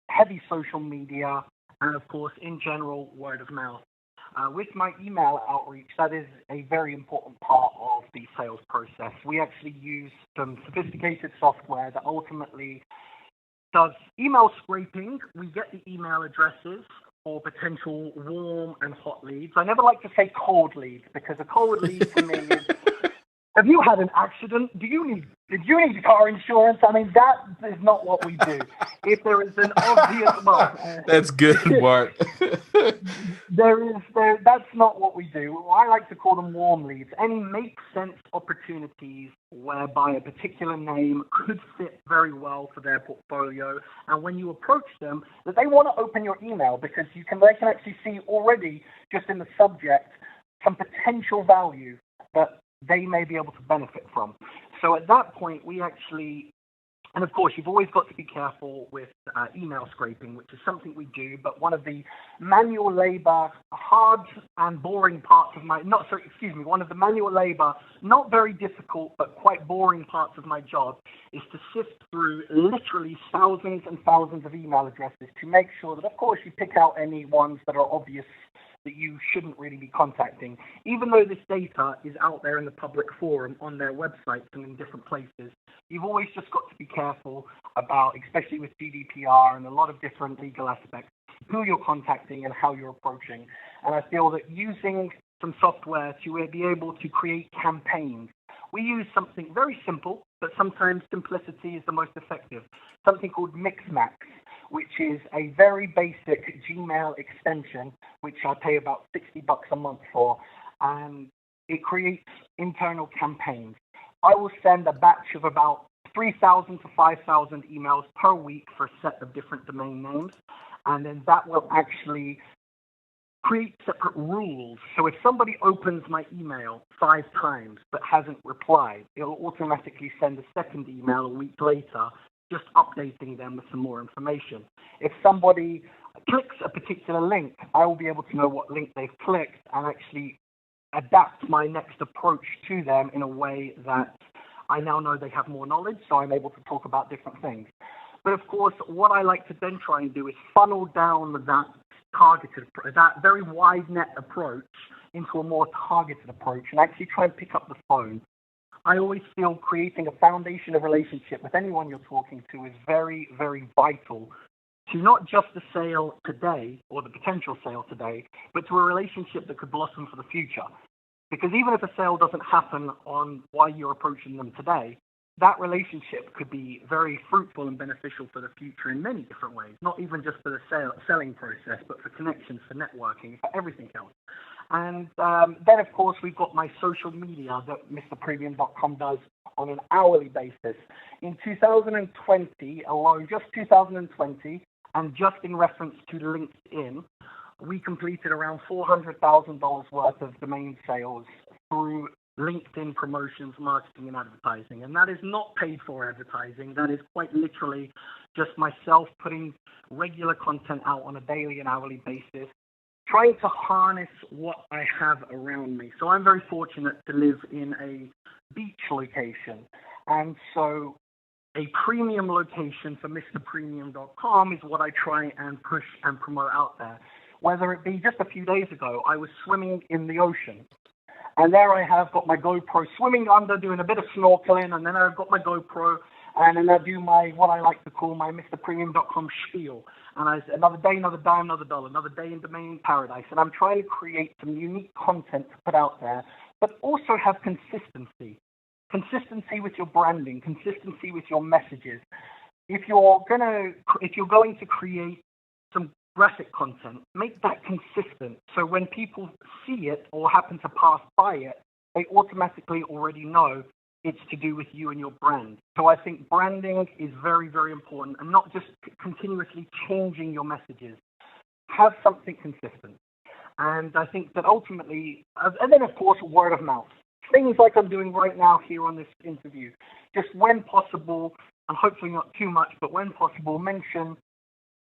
Speaker 2: heavy social media, and of course, in general, word of mouth. With my email outreach, that is a very important part of the sales process. We actually use some sophisticated software that ultimately does email scraping. We get the email addresses for potential warm and hot leads. I never like to say cold leads because a cold lead for me is, have you had an accident? Did you need car insurance? I mean, that is not what we do. If there is an obvious,
Speaker 1: that's good, Mark.
Speaker 2: That's not what we do. I like to call them warm leads. Any make sense opportunities whereby a particular name could fit very well for their portfolio, and when you approach them, that they want to open your email because they can actually see already just in the subject some potential value that they may be able to benefit from. So at that point, we actually, and of course, you've always got to be careful with email scraping, which is something we do, but one of the manual labor, hard and boring parts of one of the manual labor, not very difficult, but quite boring parts of my job is to sift through literally thousands and thousands of email addresses to make sure that, of course, you pick out any ones that are obvious that you shouldn't really be contacting. Even though this data is out there in the public forum on their websites and in different places, you've always just got to be careful about, especially with GDPR and a lot of different legal aspects, who you're contacting and how you're approaching. And I feel that using some software to be able to create campaigns, we use something very simple, but sometimes simplicity is the most effective, something called Mixmax, which is a very basic Gmail extension, which I pay about $60 a month for, and it creates internal campaigns. I will send a batch of about 3,000 to 5,000 emails per week for a set of different domain names, and then that will actually create separate rules. So if somebody opens my email 5 times but hasn't replied, it'll automatically send a second email a week later, just updating them with some more information. If somebody clicks a particular link, I will be able to know what link they've clicked and actually adapt my next approach to them in a way that I now know they have more knowledge, so I'm able to talk about different things. But of course, what I like to then try and do is funnel down that very wide net approach into a more targeted approach and actually try and pick up the phone. I always feel creating a foundation of relationship with anyone you're talking to is very, very vital to not just the sale today or the potential sale today, but to a relationship that could blossom for the future. Because even if a sale doesn't happen on why you're approaching them today, that relationship could be very fruitful and beneficial for the future in many different ways, not even just for the selling process, but for connections, for networking, for everything else. And then, of course, we've got my social media that MrPremium.com does on an hourly basis. In 2020 alone, just 2020, and just in reference to LinkedIn, we completed around $400,000 worth of domain sales through LinkedIn promotions, marketing, and advertising. And that is not paid for advertising. That is quite literally just myself putting regular content out on a daily and hourly basis, trying to harness what I have around me. So I'm very fortunate to live in a beach location. And so a premium location for MrPremium.com is what I try and push and promote out there. Whether it be just a few days ago, I was swimming in the ocean. And there I have got my GoPro swimming under, doing a bit of snorkeling, and then I've got my GoPro, and then I do my, what I like to call my MrPremium.com spiel. And I say, another day, another dime, another dollar, another day in domain paradise. And I'm trying to create some unique content to put out there, but also have consistency. consistency with your branding, consistency with your messages. If you're going to create some graphic content, make that consistent. So when people see it or happen to pass by it, they automatically already know it's to do with you and your brand. So I think branding is very, very important, and not just continuously changing your messages. Have something consistent. And I think that ultimately, and then of course, word of mouth. Things like I'm doing right now here on this interview. Just when possible, and hopefully not too much, but when possible, mention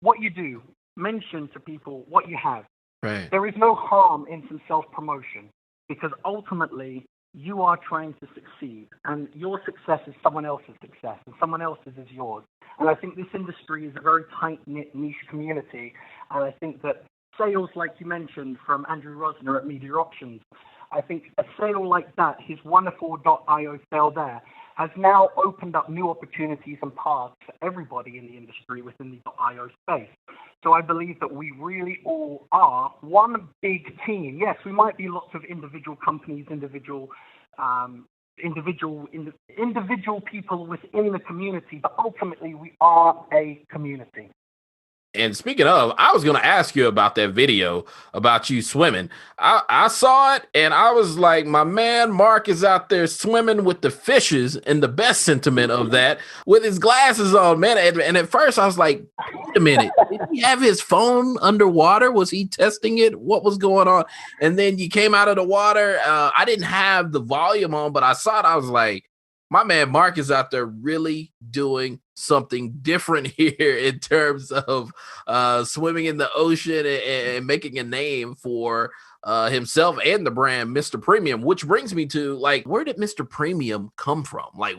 Speaker 2: what you do. Mention to people what you have.
Speaker 1: Right.
Speaker 2: There is no harm in some self-promotion, because ultimately you are trying to succeed, and your success is someone else's success, and someone else's is yours. And I think this industry is a very tight-knit niche community, and I think that sales, like you mentioned from Andrew Rosner at Media Options, I think a sale like that, his wonderful .io sale there, has now opened up new opportunities and paths for everybody in the industry within the .io space. So I believe that we really all are one big team. Yes, we might be lots of individual companies, individual people within the community, but ultimately we are a community.
Speaker 1: And speaking of, I was going to ask you about that video about you swimming. I saw it and I was like, my man Mark is out there swimming with the fishes in the best sentiment of that with his glasses on, man. And at first I was like, wait a minute, did he have his phone underwater? Was he testing it? What was going on? And then you came out of the water. I didn't have the volume on, but I saw it. I was like, my man Mark is out there really doing something different here in terms of swimming in the ocean and making a name for himself and the brand Mr. Premium, which brings me to, like, where did Mr. Premium come from? Like,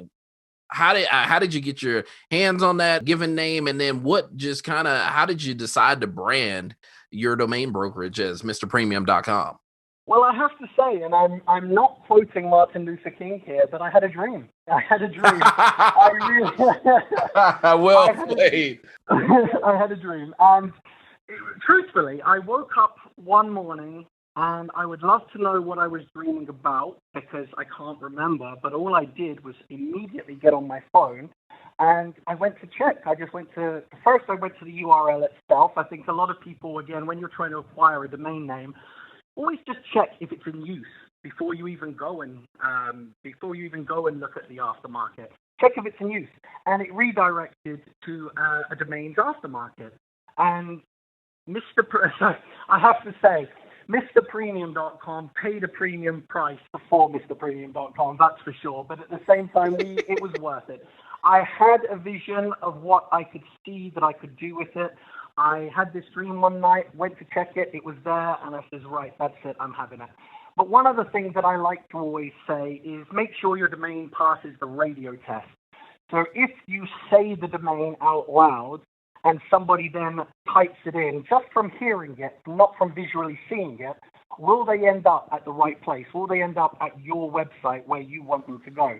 Speaker 1: how did you get your hands on that given name? And then how did you decide to brand your domain brokerage as MrPremium.com?
Speaker 2: Well, I have to say, and I'm not quoting Martin Luther King here, but I had a dream. I had a dream. I had a dream. And truthfully, I woke up one morning and I would love to know what I was dreaming about, because I can't remember. But all I did was immediately get on my phone and I went to check. I went to the URL itself. I think a lot of people, again, when you're trying to acquire a domain name, always just check if it's in use before you even go and look at the aftermarket. Check if it's in use, and it redirected to a domain's aftermarket. And I have to say, MrPremium.com paid a premium price before MrPremium.com, that's for sure. But at the same time, it was worth it. I had a vision of what I could see that I could do with it. I had this dream one night, went to check it, it was there, and I says, right, that's it, I'm having it. But one of the things that I like to always say is make sure your domain passes the radio test. So if you say the domain out loud and somebody then types it in, just from hearing it, not from visually seeing it, will they end up at the right place? Will they end up at your website where you want them to go?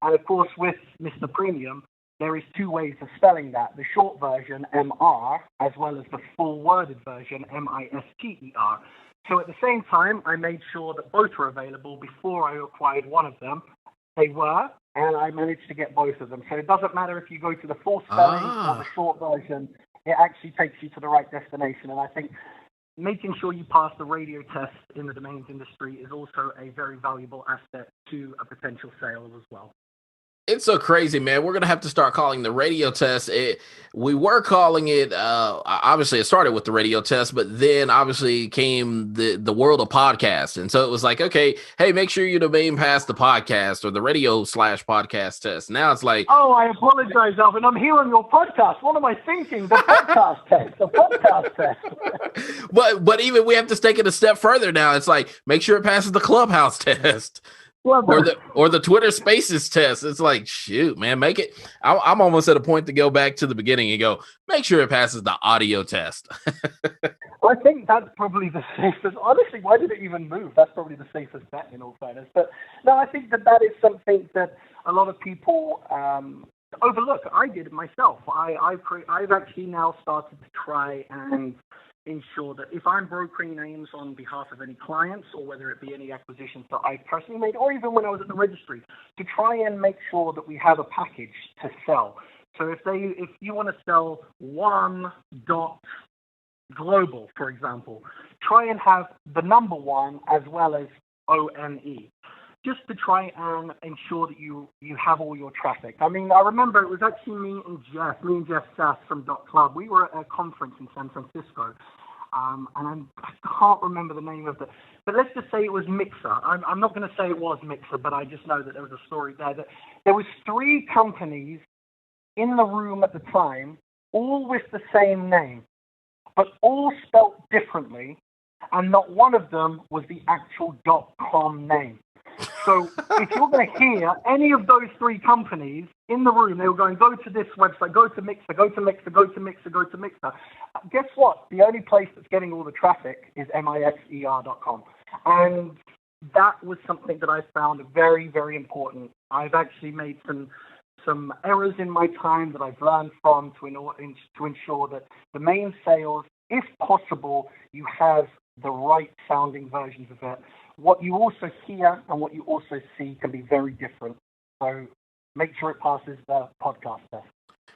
Speaker 2: And of course, with Mr. Premium, there is two ways of spelling that, the short version, MR, as well as the full worded version, MISTER. So at the same time, I made sure that both were available before I acquired one of them. They were, and I managed to get both of them. So it doesn't matter if you go to the full spelling or the short version, it actually takes you to the right destination. And I think making sure you pass the radio test in the domains industry is also a very valuable asset to a potential sale as well.
Speaker 1: It's so crazy, man. We're going to have to start calling the radio test. We were calling it, obviously it started with the radio test, but then obviously came the world of podcasts. And so it was like, okay, hey, make sure your domain passed the podcast or the radio/podcast test. Now it's like,
Speaker 2: oh, I apologize, Alvin. I'm here on your podcast. What am I thinking? The podcast test, the podcast test.
Speaker 1: But even we have to take it a step further now. It's like, make sure it passes the Clubhouse test. Or the Twitter Spaces test. It's like, shoot, man, make it. I'm almost at a point to go back to the beginning and go, make sure it passes the audio test.
Speaker 2: I think that's probably the safest. Honestly, why did it even move? That's probably the safest bet in all fairness. But no, I think that is something that a lot of people overlook. I did it myself. I've actually now started to try and ensure that if I'm brokering names on behalf of any clients, or whether it be any acquisitions that I've personally made, or even when I was at the registry, to try and make sure that we have a package to sell. So if you want to sell one.global, for example, try and have the number one as well as ONE, just to try and ensure that you have all your traffic. I mean, I remember it was actually me and Jeff Sass from .club. We were at a conference in San Francisco, and I can't remember the name of it, but let's just say it was Mixer. I'm not going to say it was Mixer, but I just know that there was a story there that there was 3 companies in the room at the time, all with the same name, but all spelt differently, and not one of them was the actual .com name. So if you're going to hear any of those 3 companies in the room, they were going, go to this website, go to Mixer, go to Mixer, go to Mixer, go to Mixer. Guess what? The only place that's getting all the traffic is mixer.com. And that was something that I found very, very important. I've actually made some errors in my time that I've learned from to ensure that the main sales, if possible, you have the right sounding versions of it. What you also hear and what you also see can be very different. So make sure it passes the podcast test.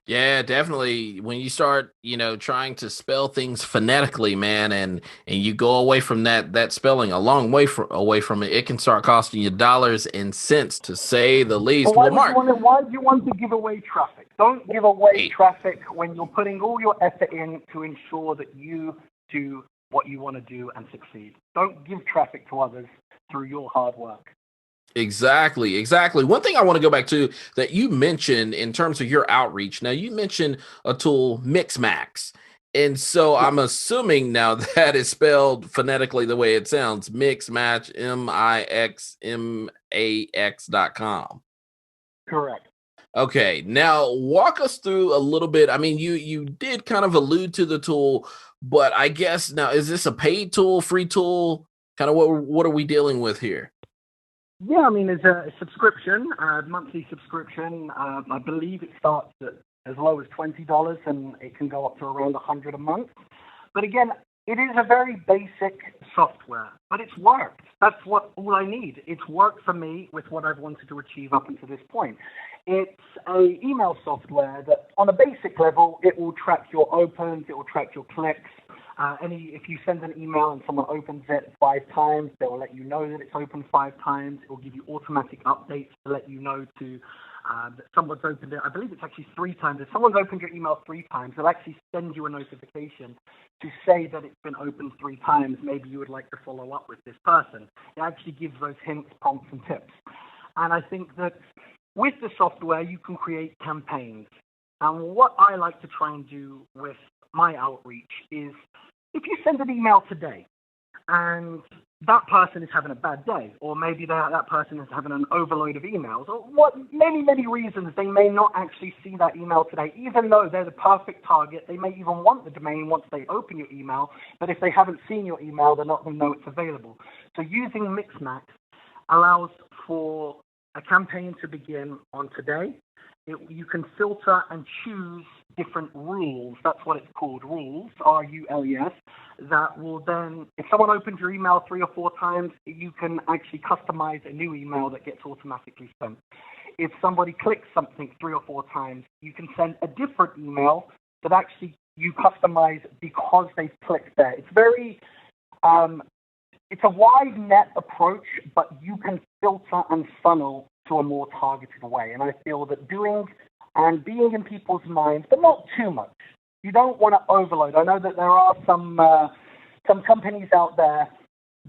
Speaker 1: Yeah, definitely. When you start, trying to spell things phonetically, man, and you go away from that spelling a long way away from it, it can start costing you dollars and cents, to say the least.
Speaker 2: Well,
Speaker 1: Mark,
Speaker 2: why do you want to give away traffic? Don't give away traffic when you're putting all your effort in to ensure that you do what you want to do and succeed. Don't give traffic to others through your hard work.
Speaker 1: Exactly. One thing I want to go back to that you mentioned in terms of your outreach. Now, you mentioned a tool, Mixmax. And so I'm assuming now that is spelled phonetically the way it sounds, Mixmatch, MIXMAX.com.
Speaker 2: Correct.
Speaker 1: Okay, now walk us through a little bit. I mean, you did kind of allude to the tool, but I guess now, is this a paid tool, free tool? Kind of what are we dealing with here?
Speaker 2: Yeah, I mean, it's a subscription, monthly subscription. I believe it starts at as low as $20, and it can go up to around $100 a month. But again, it is a very basic software, but it's worked. That's all I need. It's worked for me with what I've wanted to achieve up until this point. It's a email software that, on a basic level, it will track your opens, it will track your clicks. If you send an email and someone opens it 5 times, they will let you know that it's opened 5 times. It will give you automatic updates to let you know that someone's opened it. I believe it's actually 3 times. If someone's opened your email 3 times, they'll actually send you a notification to say that it's been opened 3 times. Maybe you would like to follow up with this person. It actually gives those hints, prompts, and tips. And I think that with the software, you can create campaigns. And what I like to try and do with my outreach is, if you send an email today and that person is having a bad day, or maybe that person is having an overload of emails, or many reasons they may not actually see that email today, even though they're the perfect target. They may even want the domain once they open your email, but if they haven't seen your email, they're not going to know it's available. So using Mixmax allows for a campaign to begin on today. You can filter and choose different rules. That's what it's called, rules, RULES, that will then, if someone opens your email 3 or 4 times, you can actually customize a new email that gets automatically sent. If somebody clicks something 3 or 4 times, you can send a different email that actually you customize because they've clicked there. It's very, it's a wide net approach, but you can filter and funnel to a more targeted way. And I feel that doing and being in people's minds, but not too much. You don't want to overload. I know that there are some companies out there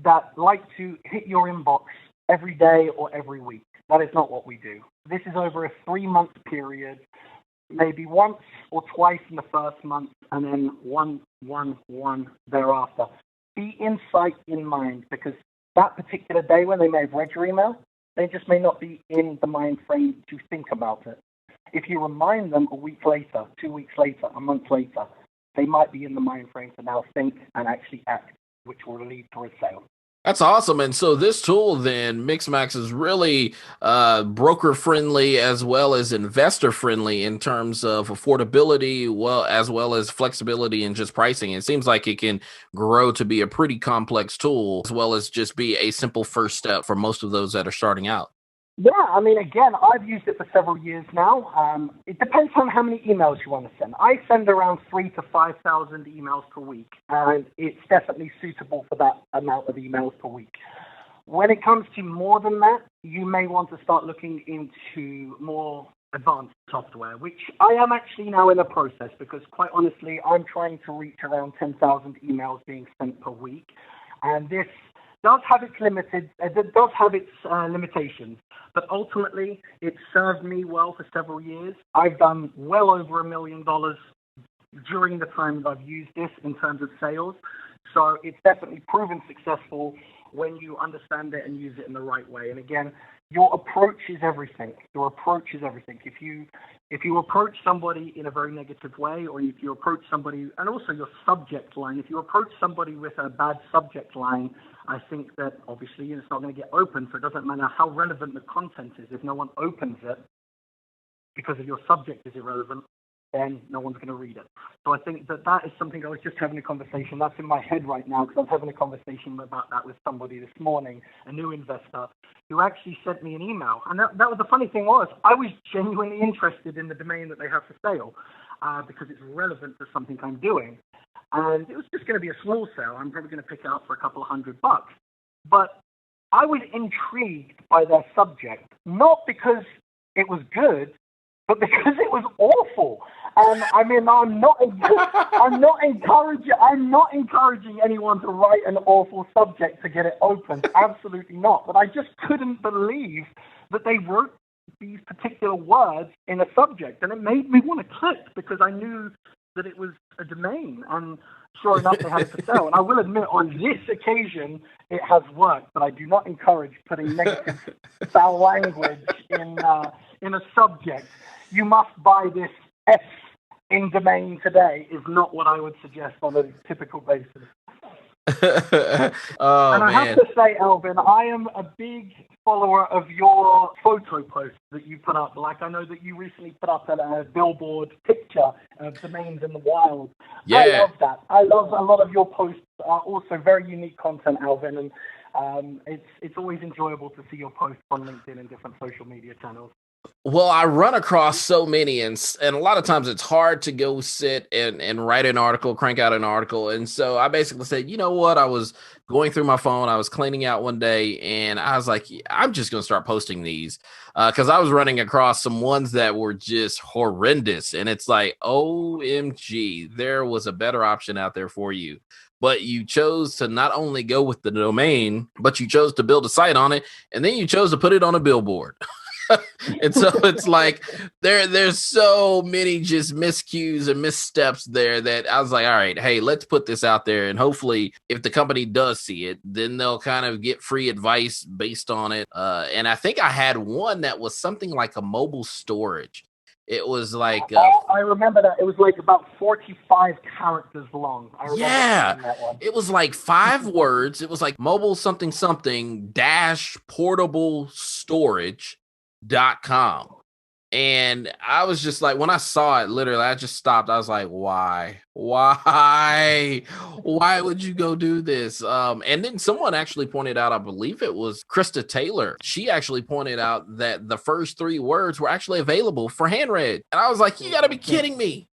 Speaker 2: that like to hit your inbox every day or every week. That is not what we do. This is over a 3-month period, maybe once or twice in the first month, and then one thereafter. Be insight in mind, because that particular day when they may have read your email, they just may not be in the mind frame to think about it. If you remind them a week later, 2 weeks later, a month later, they might be in the mind frame to now think and actually act, which will lead to a sale.
Speaker 1: That's awesome. And so this tool then, Mixmax, is really broker friendly as well as investor friendly in terms of affordability, as well as flexibility and just pricing. It seems like it can grow to be a pretty complex tool as well as just be a simple first step for most of those that are starting out.
Speaker 2: Yeah, I mean, again, I've used it for several years now. It depends on how many emails you want to send. I send around 3,000 to 5,000 emails per week, and it's definitely suitable for that amount of emails per week. When it comes to more than that, you may want to start looking into more advanced software, which I am actually now in the process because, quite honestly, I'm trying to reach around 10,000 emails being sent per week, and this does have its limitations, but ultimately it served me well for several years. I've done well over $1 million during the time that I've used this in terms of sales, so it's definitely proven successful when you understand it and use it in the right way. And again, your approach is everything. Your approach is everything. If you approach somebody in a very negative way, or if you approach somebody, and also your subject line, if you approach somebody with a bad subject line, I think that obviously it's not going to get open, so it doesn't matter how relevant the content is. If no one opens it because of your subject is irrelevant, then no one's going to read it. So I think that is something. I was just having a conversation. That's in my head right now because I was having a conversation about that with somebody this morning, a new investor, who actually sent me an email. And that was the funny thing was, I was genuinely interested in the domain that they have for sale because it's relevant to something I'm doing. And it was just going to be a small sale. I'm probably going to pick it up for a couple of $100. But I was intrigued by their subject, not because it was good, but because it was awful. And I mean, I'm not encouraging anyone to write an awful subject to get it open. Absolutely not. But I just couldn't believe that they wrote these particular words in a subject, and it made me want to click because I knew that it was a domain, and sure enough, they had it for sale. And I will admit, on this occasion, it has worked, but I do not encourage putting negative foul language in a subject. You must buy this S in domain today is not what I would suggest on a typical basis. And I have to say, Alvin, I am a big follower of your photo posts that you put up. Like, I know that you recently put up a billboard picture of domains in the wild. Yeah. I love that. I love a lot of your posts are also very unique content, Alvin, and it's always enjoyable to see your posts on LinkedIn and different social media channels.
Speaker 1: Well, I run across so many, and a lot of times it's hard to go sit and write an article, crank out an article. And so I basically said, you know what? I was going through my phone. I was cleaning out one day, and I was like, I'm just going to start posting these because I was running across some ones that were just horrendous. And it's like, OMG, there was a better option out there for you. But you chose to not only go with the domain, but you chose to build a site on it, and then you chose to put it on a billboard. And so it's like there's so many just miscues and missteps there that I was like, all right, hey, let's put this out there. And hopefully if the company does see it, then they'll kind of get free advice based on it. And I think I had one that was something like a mobile storage. It was like
Speaker 2: I remember that. It was like about 45 characters long.
Speaker 1: It was like 5 words. It was like mobile something something dash portable storage.com. And I was just like, when I saw it, literally, I just stopped. I was like, why would you go do this? And then someone actually pointed out, I believe it was Krista Taylor. She actually pointed out that the first 3 words were actually available for hand read. And I was like, you gotta be kidding me.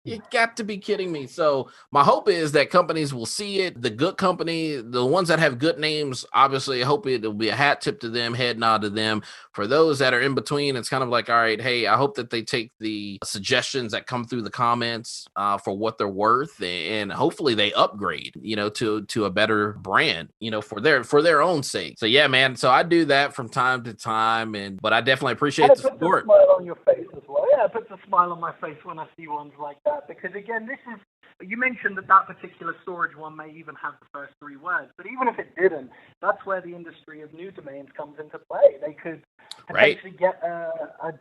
Speaker 1: You got to be kidding me. So my hope is that companies will see it. The good company, the ones that have good names, obviously, I hope it'll be a hat tip to them, head nod to them. For those that are in between, it's kind of like, all right, hey, I hope that they take the suggestions that come through the comments for what they're worth, and hopefully they upgrade, to a better brand, for their own sake. So yeah, man. So I do that from time to time, but I definitely appreciate the support.
Speaker 2: It puts a smile on your face as well. Yeah, it puts a smile on my face when I see ones like that. Because again, you mentioned that particular storage one may even have the first 3 words, but even if it didn't, that's where the industry of new domains comes into play. They could potentially get a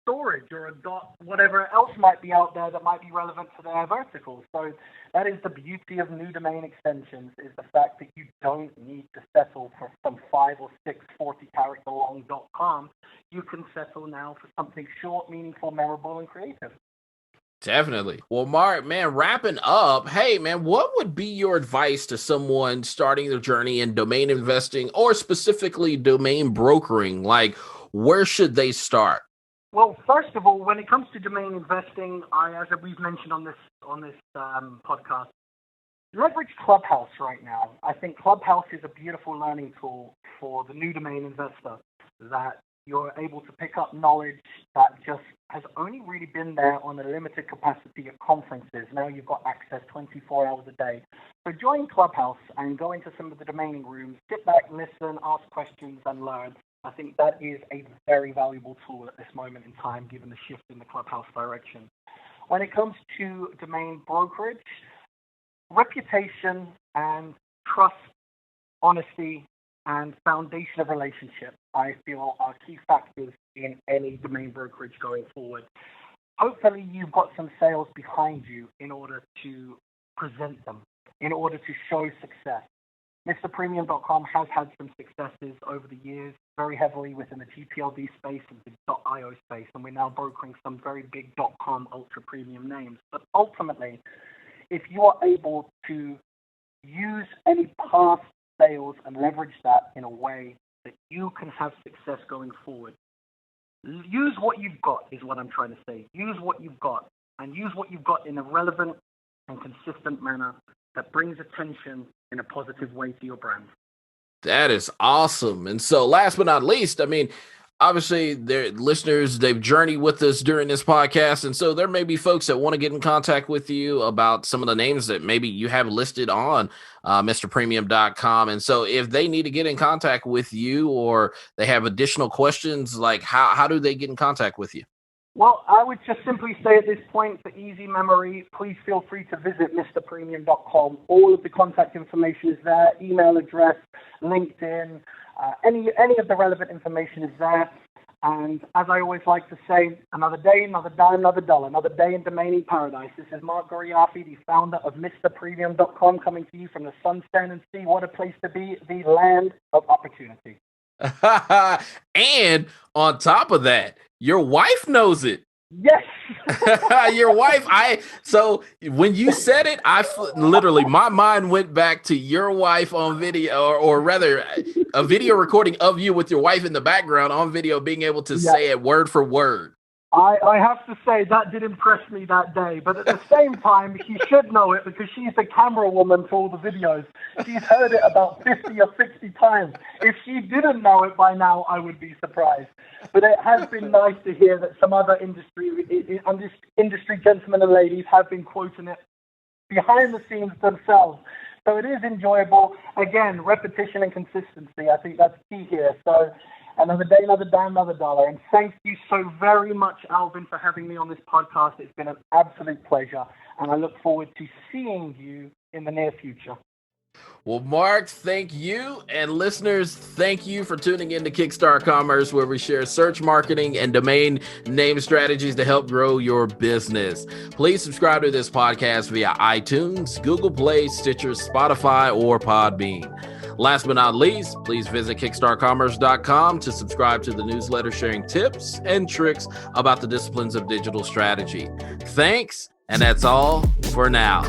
Speaker 2: .storage brokerage or a dot, whatever else might be out there that might be relevant to their vertical. So that is the beauty of new domain extensions, is the fact that you don't need to settle for some 5 or 6 40-character long .com. You can settle now for something short, meaningful, memorable, and creative.
Speaker 1: Definitely. Well, Mark, man, wrapping up, hey, man, what would be your advice to someone starting their journey in domain investing or specifically domain brokering? Like, where should they start?
Speaker 2: Well, first of all, when it comes to domain investing, as we've mentioned on this podcast, leverage Clubhouse right now. I think Clubhouse is a beautiful learning tool for the new domain investor, that you're able to pick up knowledge that just has only really been there on a limited capacity at conferences. Now you've got access 24 hours a day. So join Clubhouse and go into some of the domaining rooms, sit back, listen, ask questions, and learn. I think that is a very valuable tool at this moment in time, given the shift in the Clubhouse direction. When it comes to domain brokerage, reputation and trust, honesty, and foundation of relationship, I feel, are key factors in any domain brokerage going forward. Hopefully you've got some sales behind you in order to present them, in order to show success. MrPremium.com has had some successes over the years, very heavily within the ccTLD space and the .io space, and we're now brokering some very big .com ultra premium names. But ultimately, if you are able to use any past sales and leverage that in a way that you can have success going forward, use what you've got is what I'm trying to say. Use what you've got, and use what you've got in a relevant and consistent manner that brings attention in a positive way to your brand.
Speaker 1: That is awesome. And so last but not least, I mean, obviously their listeners, they've journeyed with us during this podcast. And so there may be folks that want to get in contact with you about some of the names that maybe you have listed on MrPremium.com. And so if they need to get in contact with you or they have additional questions, like how do they get in contact with you?
Speaker 2: Well, I would just simply say at this point, for easy memory, please feel free to visit MrPremium.com. All of the contact information is there, email address, LinkedIn, any of the relevant information is there. And as I always like to say, another day, another dime, another dollar, another day in domaining paradise. This is Mark Ghoriafi, the founder of MrPremium.com, coming to you from the sunshine and sea. What a place to be, the land of opportunity.
Speaker 1: And on top of that, your wife knows it.
Speaker 2: Yes.
Speaker 1: Your wife. So when you said it, literally, my mind went back to your wife on video, or rather a video recording of you with your wife in the background on video, being able to say it word for word.
Speaker 2: I have to say that did impress me that day, but at the same time, she should know it because she's the camera woman for all the videos. She's heard it about 50 or 60 times. If she didn't know it by now, I would be surprised. But it has been nice to hear that some other industry gentlemen and ladies have been quoting it behind the scenes themselves. So it is enjoyable. Again, repetition and consistency. I think that's key here. So another day, another dime, another dollar. And thank you so very much, Alvin, for having me on this podcast. It's been an absolute pleasure. And I look forward to seeing you in the near future.
Speaker 1: Well, Mark, thank you. And listeners, thank you for tuning in to Kickstart Commerce, where we share search marketing and domain name strategies to help grow your business. Please subscribe to this podcast via iTunes, Google Play, Stitcher, Spotify, or Podbean. Last but not least, please visit kickstartcommerce.com to subscribe to the newsletter sharing tips and tricks about the disciplines of digital strategy. Thanks, and that's all for now.